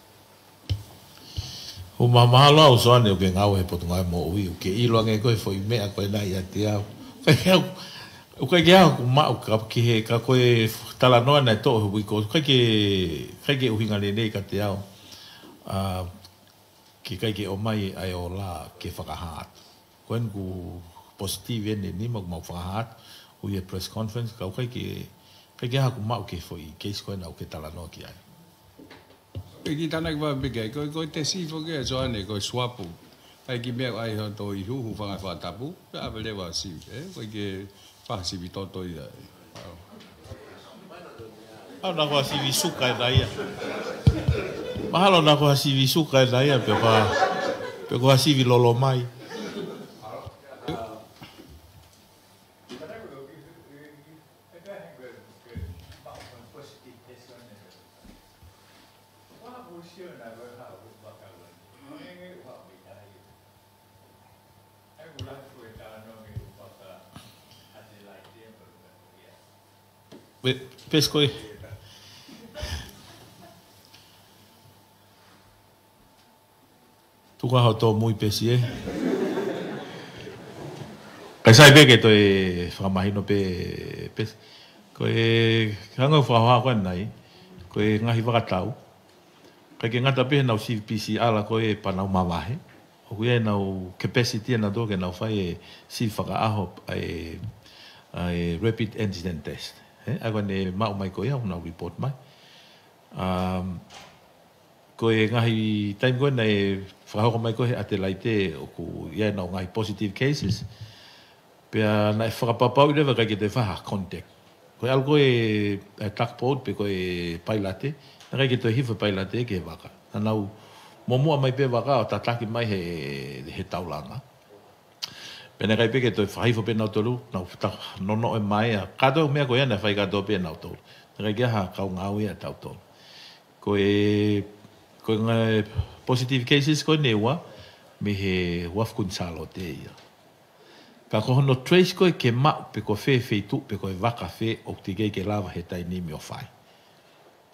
Speaker 3: O mamalo au soane o ke ngau he potunga mo ui. O ke ilo ange koe fo I mea koe nai a te au. O kai ke au kumau ka ki he ka koe tala noa nei toa hui ko. Kai ke uhinga nei ka te au. Ki kai ke o mai ai o la ke whakahat. Koe nku positive ene ni mau whakahat. Ui e press conference ka kai ke ha kumau ke foi case koe nau ke tala noa ki ai.
Speaker 2: Ki tana ki wa bige ko te sifo ke so ane ko swapu. Ai ki me ai ho to I hu fa tapu. Pa vele wa si ko ke fa si to I.
Speaker 3: Au na ko si visuka e daia. Mahalo na ko si visuka e daia pe ko si vi lolo mai. Pesco tu ka ho muy pesi kai sai be ke to e famahino pe ko e kanga fa ko nai ko e ngahi vakatau kai ke ngata pe na CPC ala ko e panau mawahe o ku e na capacity na do ke na fai si faka aho ai rapid antigen test agora ne mau mai ko ia una report mai ko e ngahi time ko nei whakahoko mai ko he atelaite o ku ia na ngai positive cases pea na whakapapau I lewa kai ke te whaha contact ko e alko e takpot pe ko e pailate na kai ke te hifa pailate ke waka na nau momua mai pe waka o tataki mai he taulanga pena kai pe ke te whahifo pe nau tolu nau nono e mai a kato mea ko ia na whai kato pe nau tolu na kai ke ha kau ngau ia tau tolu ko e positive cases ko newa me he wafkun salo te ia ka ko no trace ko ke ma pe ko fe tu pe ko vaka fe o te ke lava he tai ni me o fai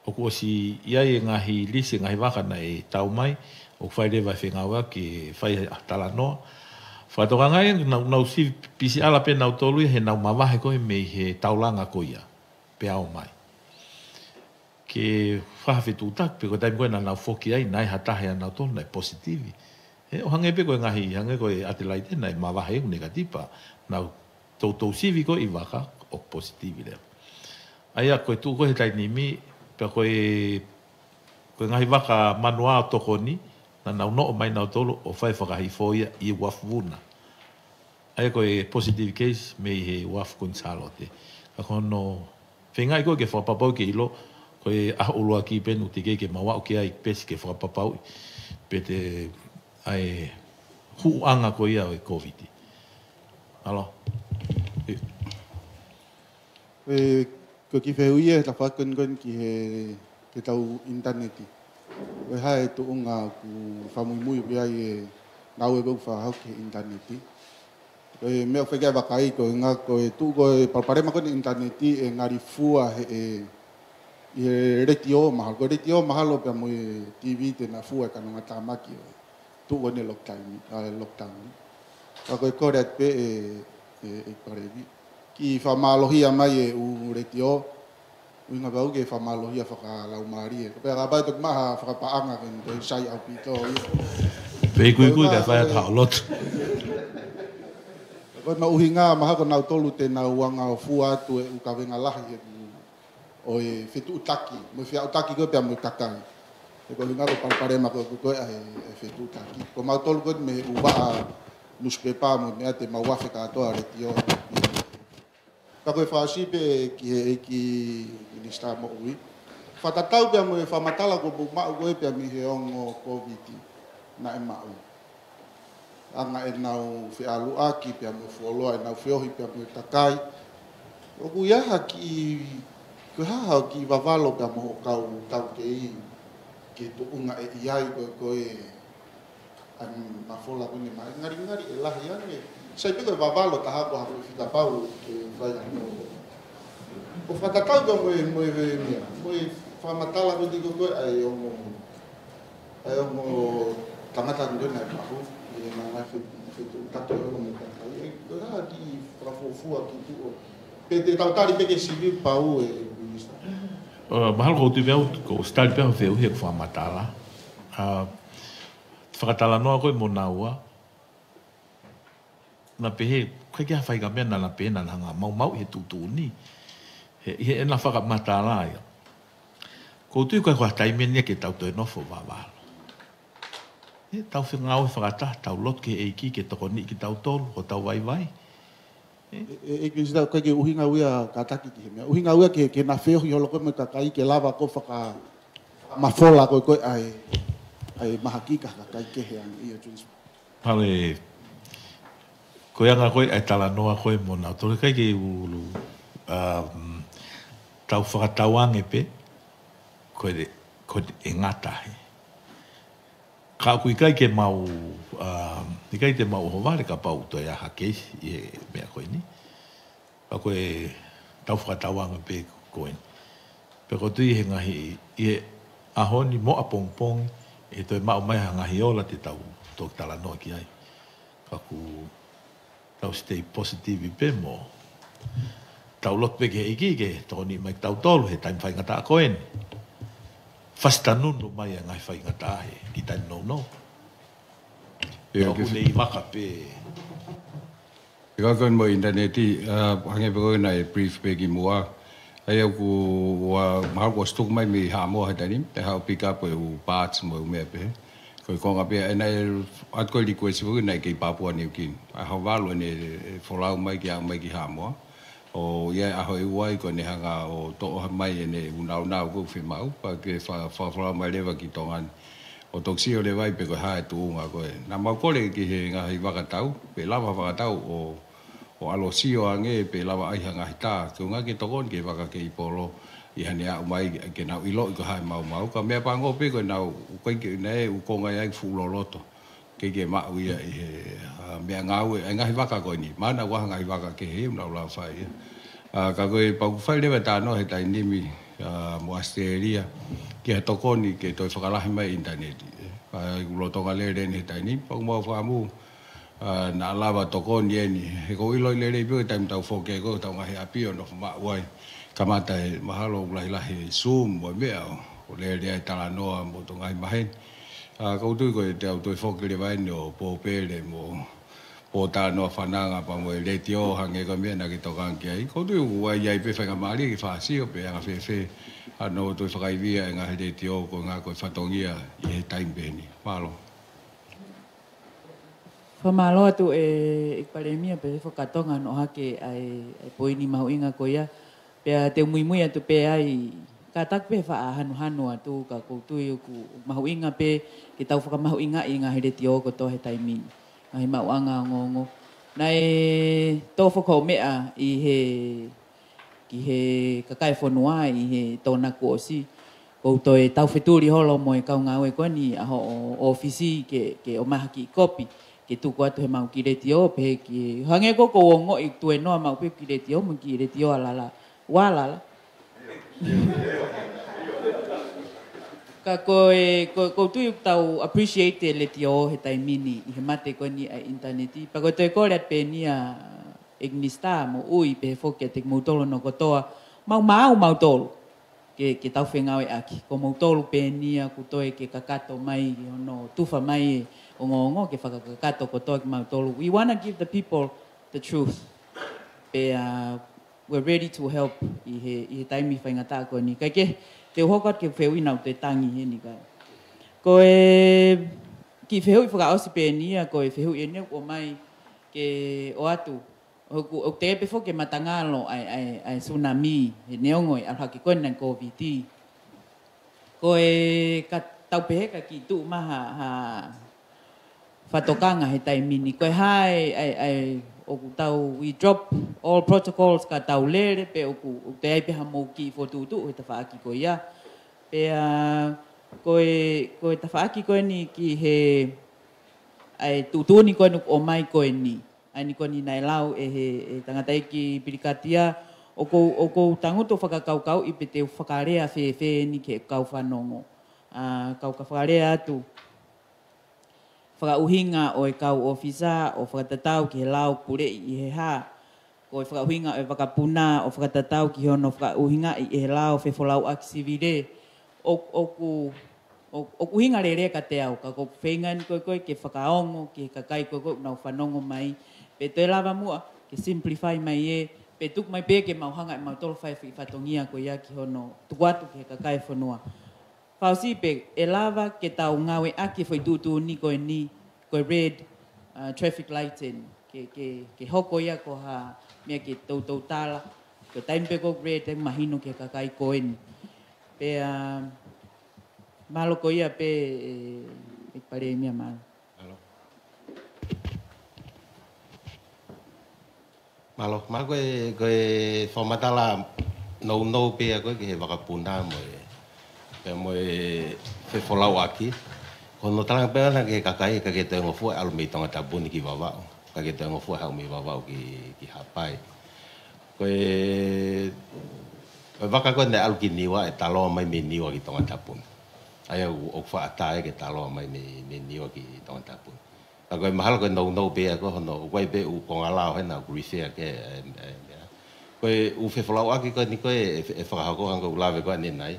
Speaker 3: o ko si ia e ngahi lisi ngahi vaka na e tau mai o fai le vai fingawa ki fai tala no fa to ngai na si pisi ala pe na tolu he na ma he ko me he taulanga ko ia pe au mai ke whahawhetu tak, pe ko taim koe na whoki ai, nai hatahe ana tō, nai positivi. O hange pe koe ngahi, hange koe atelaite, nai mawahe u negatipa, nau tau sivi koe I waka, o positivi leo. Aia koe tu koe tai nimi, pe koe ngahi waka manua o toko ni, na nau no mai nau tolo, o whai whakahi fōia I wafvuna. Aia koe positive case, me he waf konsalote. Ka kono, whengai koe ke whapapau ke ilo, koe a uloa ki penu te ke mawa o ke ai pesi ke whakapapau pe te ai huanga ko ia o e COVID. Alo.
Speaker 4: Ko ki wheuia ta whakon ki he tau interneti. Koe hae tu unga ku whamui pe ai e nau e bau whahau ki interneti. Koe mea whekai wakai koe ngā koe tu koe palparema kone interneti e ngari fua he I retio mahalo. Ko retio mahalo pe mo TV te na fua ka nga tamaki. Tu one lockdown. Ka ko correct pe e parevi. Ki fa malohia mai u retio. U nga bau ke fa malohia fa ka lau mari. Pe ga ba tok maha fa pa anga ken ko sai au pito.
Speaker 3: Pe ku ka fa ta lot.
Speaker 4: Ko ma uhinga maha ko na tolu te na uanga fua tu u ka venga lahi o e fetu utaki, mo fia utaki ko pe mo takai. E ko linga ko parema ko e fetu utaki. Ko ma tol ko me uba newspaper mo me ate ma wafe ka to retio. Ka ko fa si pe ki minister mo ui. Fa tatau pe mo fa matala ko ma ko pe mi he on COVID na e ma u. anga e nau Fekau'Aki pia mo fuoloa e nau Feohi pia mo takai. O ku iaha ki haha ki vavalo pia mo kau ke i ki tuunga e iai koe an mafola kuni mai ngari e lahi ane. Sai piko e vavalo taha ko hapu fita pau ke vai ane. O whakatau ka moe whamatala ko tiko koe ai ongo tangata ndona e pahu i nga ngai whitu tato e ongo me takai. E koe haha ki whakafofua ki tuo. Pe te tautari peke sivi pau e minister.
Speaker 3: Mahal ko tu veo ko start pe veo he ko whamatala. Whakatala noa koe mo naua. Na pehe, koe kia whaiga mena na pehe na hanga mau he tutuni. He ena whakamatala ia. Ko tui koe koe taimenia ke tau toi nofo wawalo. He tau whengau whakata, tau lot ke Eiki ke tokoni ki tau tolu, ko tau vai.
Speaker 4: E kisa koe ke uhinga uia kataki ki he mea. Uhinga uia ke na Feohi holo koe me kakai ke lava ko mafola koe ai mahakika kakai ke he ang iyo tunismo.
Speaker 3: Pale, koe anga koe ai tala noa koe mona. Tore kai ke ulu tau whakatauange pe, koe e ngata he. Ka kui kai ke mau, i kai te mau hovare ka pau toi a hakei i e mea koe ni. Pa koe tau whakatauanga pe koe ni. Pe ko tui he ngahi i e ahoni mo a pongpong e toi mau mai ha ngahi ola te tau tōk tala noa ki ai. Ka ku tau stay positive i pe mo. Tau lot pe ke Eiki ke tōni mai tau tolu he taim whai ngata a koe ni. Fastanunu mai a ngai whai ngata he ki tai no. Tau kune i maka pe.
Speaker 2: E kakon mo interneti, hange pe koe nai brief pe ki mua. Ai au ku mahal ko stuk mai mi ha mo hatanim, te hau pick up e u parts mo mea pe. Koe konga pe, e nai at koe li koe sivu nai ki Papua New Guinea. Ai hau walo ne wholau mai ki au mai ki ha moa. O ia aho e uai ko ne hanga o to'o mai e ne unau ko whimau, pa ke whawhara mai lewa ki tongan. O toksi o le vai pe ko hae tuunga koe. Nā mau kore ki he ngahi wakatau, pe lava wakatau o alo sio ange pe lava ai ngahi tā. Ko ngā ke tokon ke waka ke i polo i hane au mai ke nau ilo i ko hae mau. Ka mea pango pe ko nau koe ke nei u konga iai fuloloto. Ke mau ia i he mea ngau e ngahi waka koe ni. Mana waha ngahi waka ke he unau lau whai. Ka koe pauku whai lewa tāno he tai nimi mo Australia. Ki ha tokoni ke toi whakalahi mai interneti. Ulotonga lere ni he tai nimi. Pauku mau whaamu na lava tokoni e ni. He ko iloi lere i pio taim tau whoke ko tau ngahi apio no wha wai. Kamata he mahalo ulahilahi Zoom mo mea o lere ai tala noa mo to ngai mahen. Kau tui koe te au toi whoke le vaini o pōpere mo po tānoa whananga pa mo e leti o hange ka mea na ki tokan ki ai. Kau tui uai iai pe whainga maari ki whaasio pe anga whewhe. Ano toi whakaivia e ngā he leti o ko ngā koe whatongia i he taim pēni. Malo.
Speaker 8: Whamalo atu e Palemia pe whakatonga no hake ai poini mahu inga ko ia. Pea te muimui atu pe ai ka tak pe wha hanu atu ka koutui ku mahu inga pe ki tau whakamahu inga i ngā he leti o ko to he taimini. Ngahi mau anga ngongo. Nai tō whakau mea ki he kakai whanua i he tōna kuosi. Koutou e tau wheturi holo mo e kau ngā ue koe ni aho o ofisi ke o maha ki kopi. Ke tuku atu he mau ki reti o pe ki hange koko o ngo i tue noa mau pe ki reti o mo ki reti o alala. Walala. Ka ko tu tau appreciate le tio he tai mini i he mate ko ni a interneti pa ko te ko le pe ni a ignista mo ui pe fo ke te motolo no ko toa mau tolo ke tau whenga e aki ko motolo pe ni a ku toe ke kakato mai no tufa mai o ngongo ke whakakato ko toa ki motolo. We want to give the people the truth. Pe we're ready to help i he taimi whaingata ko ni kai ke te hokot ke wheu inau te tangi he ni kai. Ko ki wheu i whakaosi pe nia, ko wheu i enia o mai ke o atu. O te epe fo ke matangalo ai tsunami, he neongo i alhaki koe nang COVID. Ko ka tau peheka ki tu maha whatokanga he taimini. Koe hai oku tau, we drop all protocols ka tau lere pe oku te ai peha mou ki fotutu o te whaaki ko ia. Pe koe te whaaki koe ni ki he ai tutuni koe nuk o mai koe ni. Ai ni koe ni nai lau he tangatai ki pirikatia o kou tanguto whakakaukau i pe te whakarea whe ni ke kau whanongo. Kau ka whakarea atu. Whakauhinga o e kau ofisa o whakatatau ki he lau kure i he ha. Ko e whakauhinga o e whakapuna o whakatatau ki hono whakauhinga i he lau Fekau'Aki sivire. O kuhinga re ka te au. Ka ko whengan koe ke whakaongo ki he kakai koe nau whanongo mai. Pe te lava mua ke simplify mai e. Pe tuk mai pe ke mauhanga e mautolo whai whatongia ko ia ki hono tukuatu ki he kakai whanua. Whausi pe, e lava ke tau ngawe aki whai tutu ni koe red traffic lighting. Ke hoko ia ko ha mea ke tau tala. Ko taimpe ko red e mahino ke kakai koe ni. Pe malo ko ia pe e Palemia malo.
Speaker 6: Malo, koe whamatala no pe koe ke he wakapuna mo e. Moe Fekau'Aki. Kono tala pe ana ke kakai ka ke te ngofu alu me tonga tabuni ki wawao. Ka ke te ngofu ha me wawao ki hapai. Koe waka ko ne alu ki niwa e talo mai me niwa ki tonga tabuni. Ai o fa atae ke talo mai me niwa ki tonga tabuni. Ka koe mahalo ko no pe ko hono koe pe u ko ngala he na grifia ke koe u Fekau'Aki ko ni koe e whakahako hanga ulawe ko ni nai.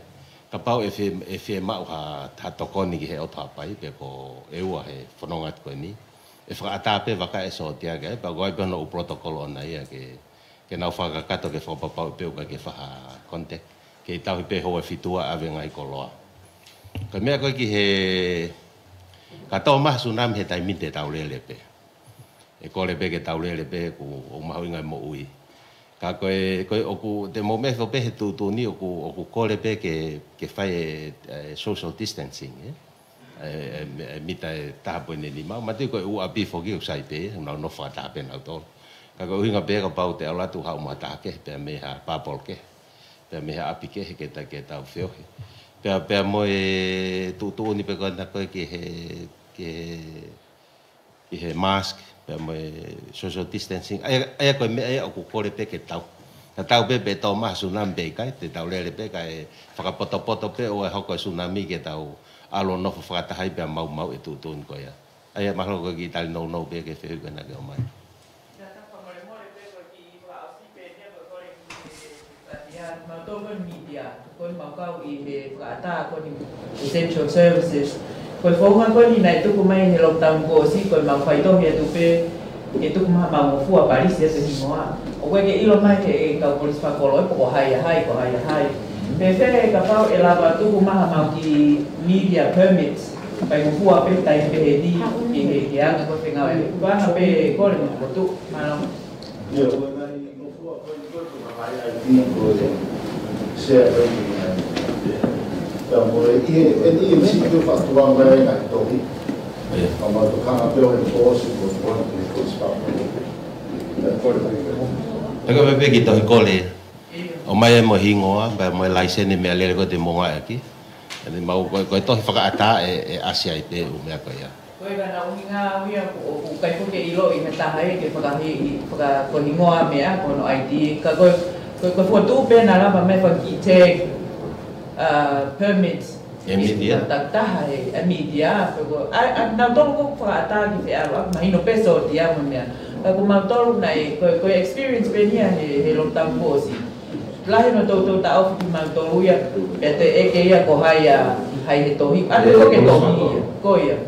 Speaker 6: Ka pau e whi mau ha tokoni ki he o tāpai pe ko e ua he whanongat koe ni. E whakaatape waka e so tiaga e, pa goai pehono u protokolo ona ia ke nau whakakato ke whapapau peo ka ke whaha kontek. Ke i tau pe hoa fitua awe ngai ko loa. Ka mea koe ki he katoa maha tsunami he taimite tau lele pe. E kore pe ke tau lele pe ku o mahu ingai mo ui. Ka koe oku te mo me fe he tu ni oku kore pe ke fai social distancing mita tapo ni ma mate ko u abi fogi o sai pe no fa ta pe na to ka ko hinga pe ka pau te ala tu ha ma ta ke pe me ha pa pol ke pe me ha api ke ta feo pe mo tu ni pe ko na ko ke he mask pe mo social distancing ai ko me ai o kore pe ke tau ka tau pe tau ma tsunami pe kai te tau lele pe kai whakapoto pe o e hoko tsunami ke tau alo no whakatahai pe mau e tutun ko ia ai mahalo ko ki tali no pe ke whehu ka na ke o mai
Speaker 8: Koe maukau i he whaata koe essential services. Koe whaunga koe ni nai tuku mai he lockdown ko si koe mau whaitohi atu pe e tuku maha mau fua Parisi atu hingoa. O koe ke ilo mai ke kau polis whakolo e ko hai. Pe where ka pau e lava tuku maha mau ki media permits pai mo fua pe tai pe he di ki he anga koe whengawe. Kuanga pe kore mo kotu malo.
Speaker 10: Ia, koe nai mo fua koe ni koe tuka hai ai tino koe share koe ni Pea more e ni msi ki whātua mai ngai tohi. A ma tu kanga peo he fōsi ko tuana ko spapa.
Speaker 6: Eko pepe ki tohi kole. O mai e mo hingoa, ba mo laisene me alere ko te monga aki. Ani mau ko tohi whakaata e asia i pe u mea ko ia.
Speaker 8: Koe kana uhinga uia o kai puke ilo i me taha e ke whakahingoa mea kono ID. Ka koe fuatu pena lava me whaki te permits
Speaker 6: media
Speaker 8: taha e media na tolo ko ata ki fe alo mahino peso dia mo mea ko ma tolo na ko experience benia he lo tamposi lahi no to ta ofi ma tolo ya ete e ke ia ko hai he tohi ale ko ke tohi ko ia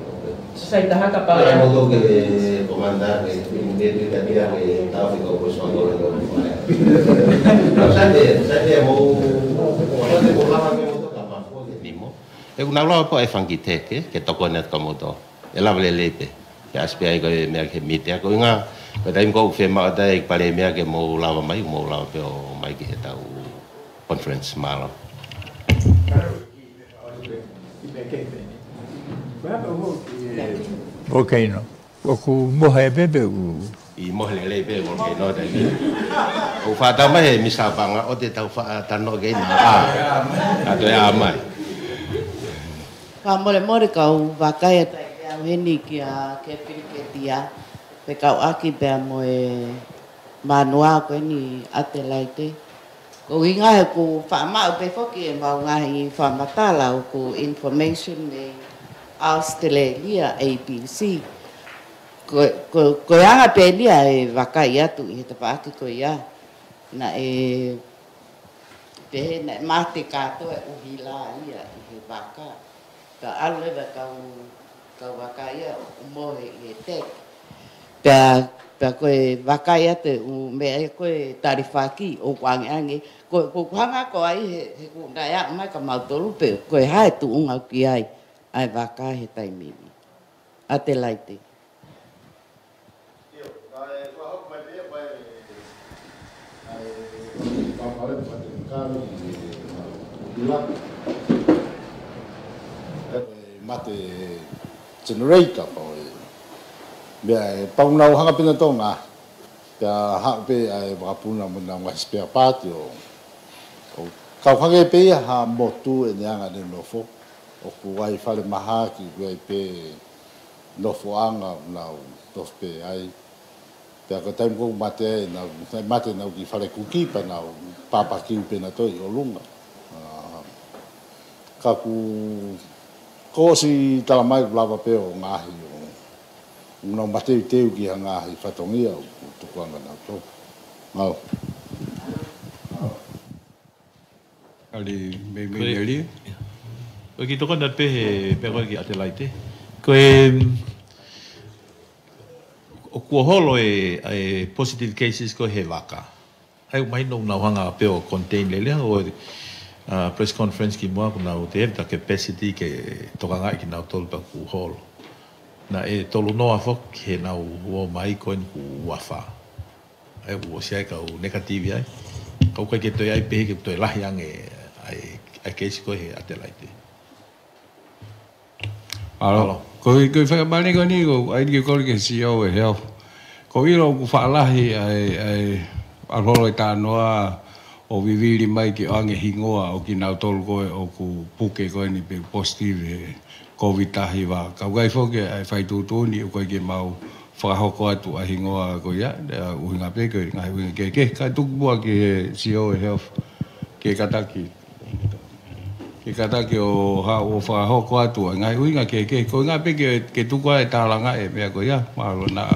Speaker 8: sai taha ka pa
Speaker 6: mo to ke comandar ke de dia ke ta ofi ko so no lo sai mo e una loa po e whangiteke, ke toko net kamoto. E lawa le lepe. Ke aspe ai koe mea ke mite. Ko inga, koe taim kou whema o tai Palemia ke mou lawa mai, mou lawa pe o mai ki he tau conference malo.
Speaker 13: Volcano. Oku mohe bebe u.
Speaker 6: I mohe lele be volcano tadi. O fata mai misa banga o te tau fa tano ge na. Ato ya mai.
Speaker 5: Ka mole kau wakai tai au heni ki a ke piriketia. Fekau'Aki pe mo e manua ko ni atelaite. Ko inga he ko whaamau pe whoki e mau ngahi whaamatala o ko information me Australia ABC. Ko anga pe lia e wakai atu i he tapaaki ko ia. Na e pe na mate kato e uhila ia i he waka. Ka alu eba kau wakai ia umohe i he tek. Pea koe wakai ate mea koe tarifaki o kuangeange. Ko kuhanga ko ai he kundaya mai ka mautolu pe koe hae tu unga ki ai wakai he taimimi. Ate laite.
Speaker 10: Mate generator Bea pau nau hanga pina tōna. Pea hao pe ai wakapuna muna ngā spare part o kau hange pe ia ha motu e neanga ne nofo. O kuwai whare maha ki kuwai pe nofo anga nau tof pe ai. Pea ka taim kou mate ai mate nau ki whare kuki pa nau papakiu pe na toi o lunga. Ka ku kosi talamai lava pe o ngahi o no mateu teu ki hanga i whatongia o tukuanga nau tō. Ngau.
Speaker 3: Ali me. O ki toko nat pe he peko ki atelaite. Koe o kua holo e positive cases ko he waka. Ai mai no nau hanga pe o contain lele o press conference ki mua kuna o te evita capacity ke tokanga ki nau tolu pa ku holo. Na e tolu noa fok he nau o mai koin ku wafa. Ai o siai ka o negativi ai. Kau kai ke toi ai pehe ke toi lahi ange ai keisi ko he atelaite.
Speaker 2: Alo. Koe whakamane ko ni ko ai ki kore ke CEO e heo. Ko ilo ku whaalahi ai alholo i tānoa o viviri mai ki ange hingoa o ki nau tolu koe o ku puke koe ni pe positive COVID tahi wa. Kau gai whoke ai whaitūtūni o koe ke mau whakahoko atu a hingoa ko ia. Uhinga pe koe ngai uhinga ke. Kai tukupua ki he CEO e heo ke kataki. Ke kataki o whakahoko atu a ngai uhinga ke. Ko ngā pe ke tukua e tālanga e mea ko ia. Mahalo na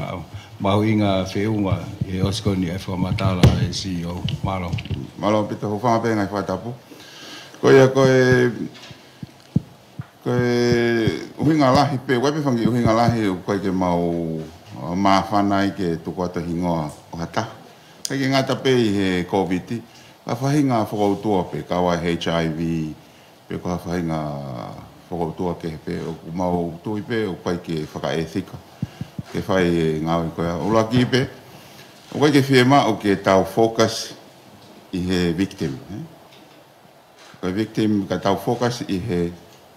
Speaker 2: mahu inga whiunga e oskoni e whamatala e CEO. Mahalo.
Speaker 14: Mahalo pita ho whanga pe ngai whatapu. Ko ia koe uhinga lahi pe, waipe whangi uhinga lahi o koe ke mau maa whanai ke tuku ata hingoa o hata. Kai ke ngata pe i he COVID-i, ka whahinga whakautua pe, kawa HIV, pe ka whahinga whakautua ke pe, o mau tui pe o koe ke whakaethika, ke whai ngāwi koe. O laki pe, o koe ke whiema o ke tau focus i he victim. Koe victim ka tau focus i he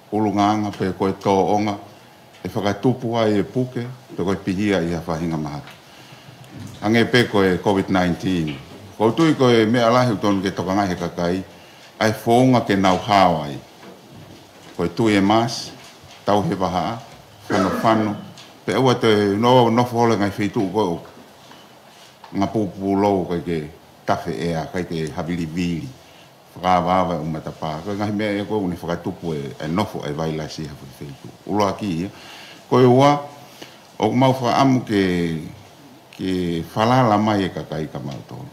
Speaker 14: ulunganga pe koe tō onga e whakatupua i e puke pe koe pihia i a whahinga mahata. Ange pe koe COVID-19. Ko tui koe mea lahi utonu ke toka ngai he kakai ai whounga ke nau hawai. Koe tui e mas, tau he wahaa, whano, pe ua te nofo hole ngai whitu koe o ngā pupu lou koe ke tawhi ea, kai ke habili vili. Whakawawa o matapā. Koe ngahi mea e koe uni whakatupu e nofo e waila si hafu whaitu. Uloa ki ia. Koe ua, o mau whaamu ke whalala mai e kakai ka mau tōna.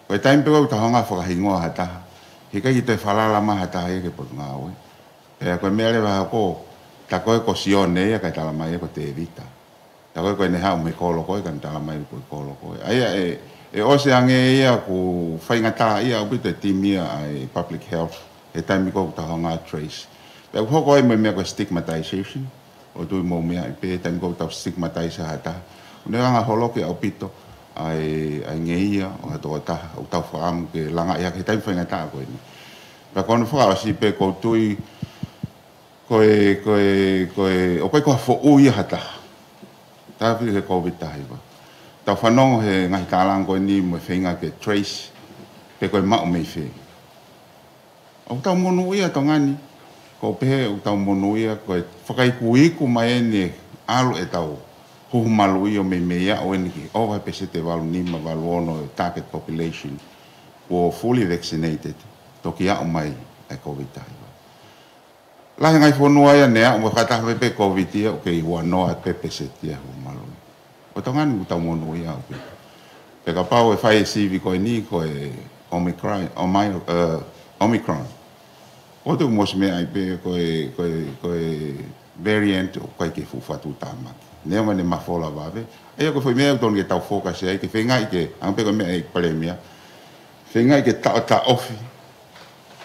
Speaker 14: Koe taimpe wau tahonga whakahingoa hataha. He kai te whalala mai hataha e ke potu ngā oe. Pea koe mea lewa hako, ta koe ko sione e kai tala mai e ko te evita. Ta koe ne hau me kolo koe kan tala mai koe kolo koe. Aia e ose ange ia ku whaingata ia upite timia ai public health he taimi kou tahonga trace. Pea hoko e mea koe stigmatization o tui mō mea i pe taimi kou tau stigmatize hata. Une anga holoke au pito ai ngeia o hato o taha o tau whaamu ke langa ia he taimi whaingata koe ni. Pea kono whakawasi pe kou tui o koe koha fo ui hata. Tā pili he COVID tahi wa. Tau whanongo he ngahi tālang koe ni mo whenga ke trace, pe koe mao mei whe. O tau monu ia tau ngani, ko pehe o tau monu ia koe whakaiku mai ene alu e tau huhumalu i o me mea o ene ki o hai pese te walu nima walu ono target population o fully vaccinated toki au mai e COVID tahi wa. Lahi ngai whanua ia nea o kata pepe COVID ia o kei hua noa e pepe se tia huhumalu. O tau ngani utau monu ia o pe. Pe ka pau e whai e sivi koe ni koe Omicron. O tu mos me ai pe koe variant o koe ke fufatu tamaki. Nea mane mafola wawe. Ea koe whai mea utoni ke tau focus e ke whengai ke, ang pe koe mea e Palemia, whengai ke ta ofi,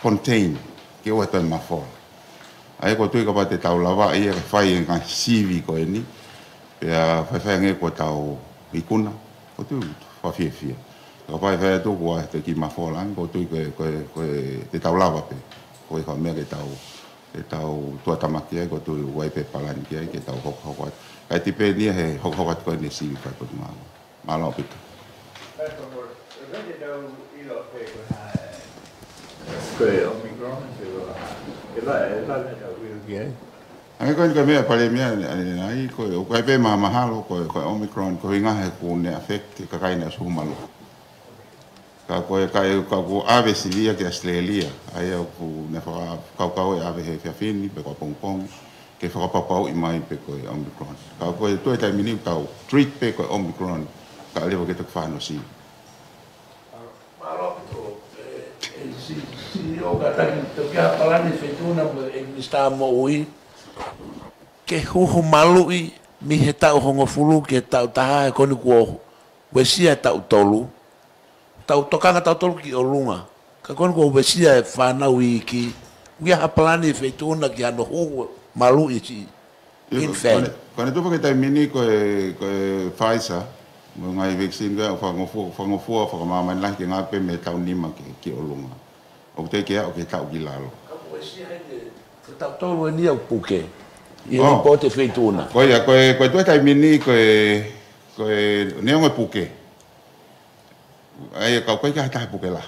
Speaker 14: contain, ke oa toi mafola. Ae koe tui ka pa te tau lawa, ea ke whai e ngai sivi koe ni, pea whai nge koe tau ikuna, koe tui whawhiawhia. Ka pai whai atu kua te ki mafola, koe tui koe te tau lawa pe. Koe ka mea ke tau tua tamaki ai, koe tui wai pe palani ki ai, ke tau hoko atu. Kai tipe nia he hoko atu koe ne sivi kai koe maa. Maa lao pita.
Speaker 13: Koe Omicron, ke la e tau ki ai.
Speaker 14: Ange koe ni koe mea Palemia ai, koe pe maa mahalo, koe Omicron, koe inga he ku ne affect ka kaina suhumalu. Ka koe ko ave sivia ke Australia, ai au ku ne kau e ave he whiawhini, pe koe pongpong, ke whakapapau i mai pe koe Omicron. Ka koe tue tai mini tau treat pe koe Omicron, ka lewa ke tuk whano si.
Speaker 15: Malo pito, si o ka taki tokia palani whetuna mo e mista mo ui, ke huhu malu i mi he tau hongo fulu ke tau taha e koni kua wesia tau tolu, tau tokanga tau tolu ki o lunga. Ka koni kua wesia e whanau i ki, wia hapalani whetuna ki ano huhu malu i si infect.
Speaker 14: Kone tupa ke tai mini koe Pfizer, mo ngai vaccine ka whangofua whakamamain lahi ke ngape me tau nima ki o lunga. O te ke o ke tau ki lalo.
Speaker 15: Ka wesia he tau tolu e ni au puke. I o pote whetuna.
Speaker 14: Koe tue tai mini koe neonga puke. Ai kau koe ka hatahe puke la.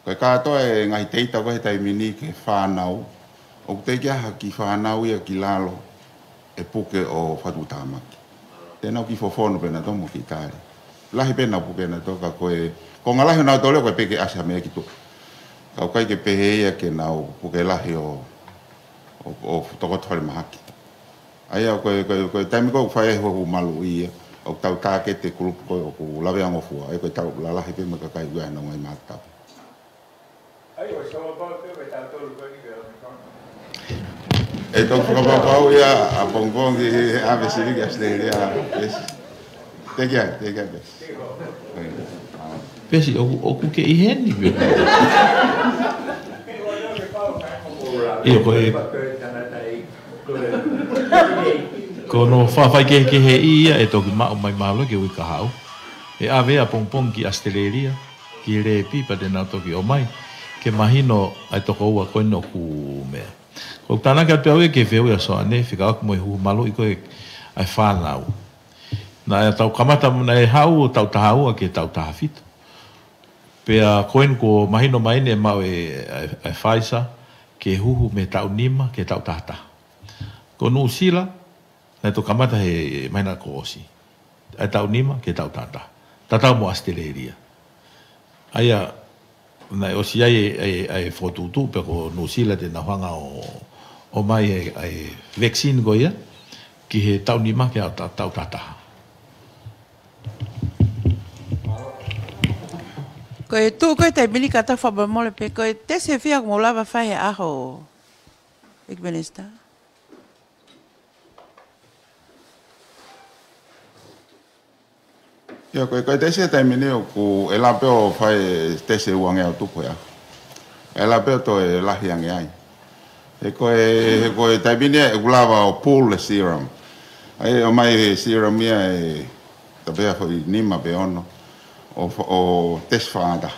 Speaker 14: Koe kātoa e ngahi teita koe tai mini ke whanau. O te kia ki whanau ia ki lalo e puke o whatu tāmaki. Tēnau ki whawhono pena tomo ki tāre. Lahi pena puke na toka koe. Ko ngā lahi nau tole koe peke asa mea ki tu. Kau kai ke pehe ia ke nau puke lahi o toko tore mahaki. Ai au koe taimi koe whae hohu malu ia. O tau tāke te kulupu koe o ku lawe angofua. Ai koe tau lalahi pe maka kai ua nau ngai mātau.
Speaker 13: Ai o sawa pao te koe tau tolu koe ki Omicron.
Speaker 14: E tau whakapapau ia a pongpong ki ave siri ki Australia. Te kia.
Speaker 3: Pesi, oku ke i heni. Ia koe... Kono whawhai ke he ia e toki mao mai mahalo ke wika hau. E awe a pongpong ki Australia, ki re pipa de nau toki o mai, ke mahino ai toko ua koe no ku mea. Ko tānaka te au e ke wheu ia soa ne, Fekau'Aki mo i hu malo i koe ai whanau. Na e tau kamata muna e hau o tau tahau a ke tau tahawhito. Pea koen ko mahino maine mau e Pfizer, ke huhu me tau nima, ke tau tahataha. Ko nuu sila, na to kamata he maina ko osi. Ai tau nima, ke tau tata. Tatau mo Australia. Aia, na osi ai fotutu, pe ko nuu sila te na hanga o mai ai vaccine ko ia, ki he tau nima, ke tau tata.
Speaker 1: Koe tu koe tai mini kata whabamole pe, koe te se whia mo lava whahe aho. Eiki minister.
Speaker 14: Ia koe te tai mini o ku e la peo whae te se uange au tupo ia. E la peo to e lahi ange ai. He koe tai mini e gulava o pool serum. Ai o mai serum ia e tapea hoi nima pe ono. O test whaanda.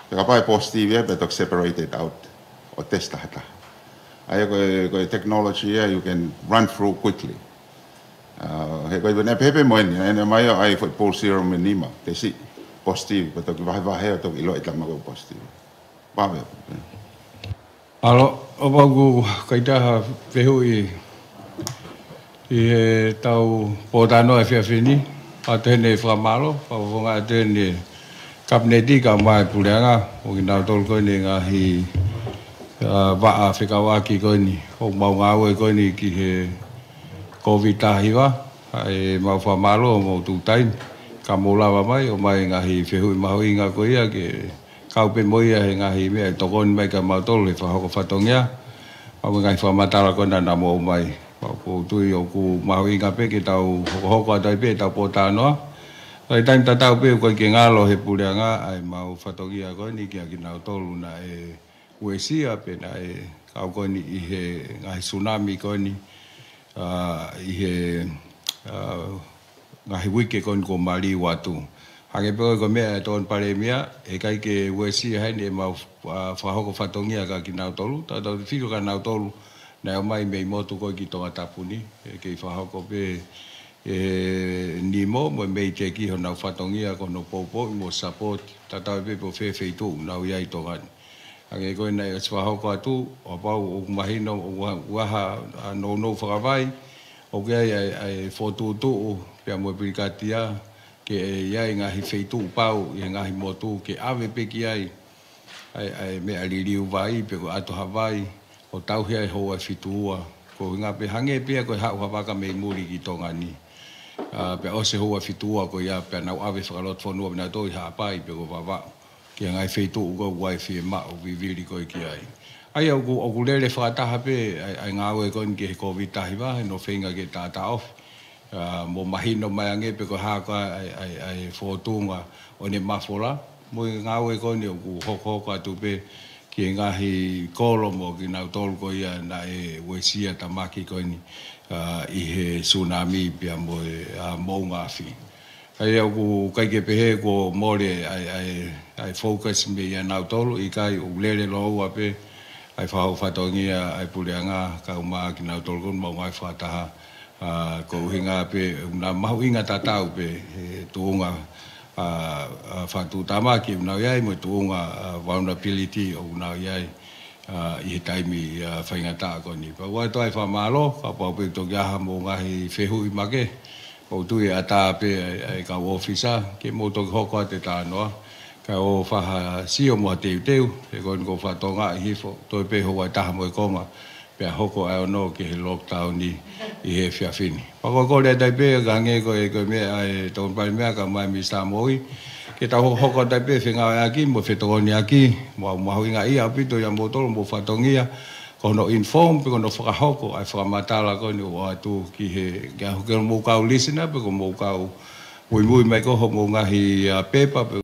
Speaker 14: Peka pai positive pe tok separated out. O test tahata. Ai ko technology you can run through quickly. He ko ne pepe mo ni ne mai ai football serum minima te si positive but to va he to ilo itla ma positive. Ba be.
Speaker 2: Alo o bagu kaita vehu i tau potano e fiafini a tene framalo pa vonga tene kapneti ka mai pulenga o ina tol ko ni nga hi va a Fekau'Aki ko ni o mau ngawe ko ni ki he covid tahiwa ai mau famalo mo tu tain ka mola wa mai o mai nga hi fehu mau inga ko ia ke kau pe moia he nga hi me to kon mai ka mau tol le fa ho fatongia o nga fa matala ko na mo mai ko tu yo ku mau inga pe ke tau ho ko dai pe tau potano ai tan tau pe ko ke ngalo he pulenga ai mau fatongia ko ni ki na tolu na e uesia pe na e kau ko ni i he nga tsunami ko ni i he nga hi wiki ko ko mali watu hange pe ko me ton Palemia e kai ke uesia hai ni mau fa ho ko fatongia ka ki na tolu ta do fiku ka na tolu na mai me motu ko ki tonga tapuni ke fa ho ko pe ni mo me te ki ho na fatongia ko no popo mo support ta ta pe po fe tu na ia i tonga age ko na fa ho ko tu o pa o mahino wa ha no fa vai o ke ai foto tu pe mo brikatia ke ia nga hi fe tu pau nga hi motu ke ave pe ki ai me ali liu vai pe ko ato havai o tau hea ho a fitua ko nga pe hange pe ko ha wa ka me muri ki tonga ni pe o se ho a fitua ko ya pe na ave fa lot fo no na to ha pai pe ko va ki nga fe tu go wai fi ma o vi vi ko ki ai o ku le fa ta ha pe ai nga we ko ki covid ta hi va no fe nga ke ta off mo mahino mai ange pe ko ha ko ai fo tunga o ne mafola mo nga we ko ni ku ho ko tu pe ki ngahi kolo mo ki nau tolu ko ia na e wesia tamaki ko ni i he tsunami pia mo mo ngafi ai au kai ke pehe ko mole ai focus me ia nau tolu i kai u lele lo wa pe ai fa fatongia ai puleanga ka uma ki nau tolu ko mo ngai fa ta ko hinga pe na mau inga tatau pe tuunga fatu tamaki na yai mo tuunga vulnerability o na yai i taimi whaingata ko ni pa wa toi fa malo ka pa pe to ya mo ngahi fehu i make o tu e ata pe ai ka officer ke mo to hoko te ta no ka o fa si o mo te e ko fa tonga hi fo to pe ho wa ta mo ko ma pe hoko ai no ke lockdown ni i he fiafini pa ko le dai pe ga nge ko me ai ton Palemia ka mai mi sa moi ke ta hoko dai pe Fekau'Aki mo Fekau'Aki mo inga ia pito ya motor mo fatongia ko no inform pe ko no fa hoko ai fa matala ko ni wa tu ki he ga mo ka listen pe ko mo ka moi mai ko ho mo ngahi pepa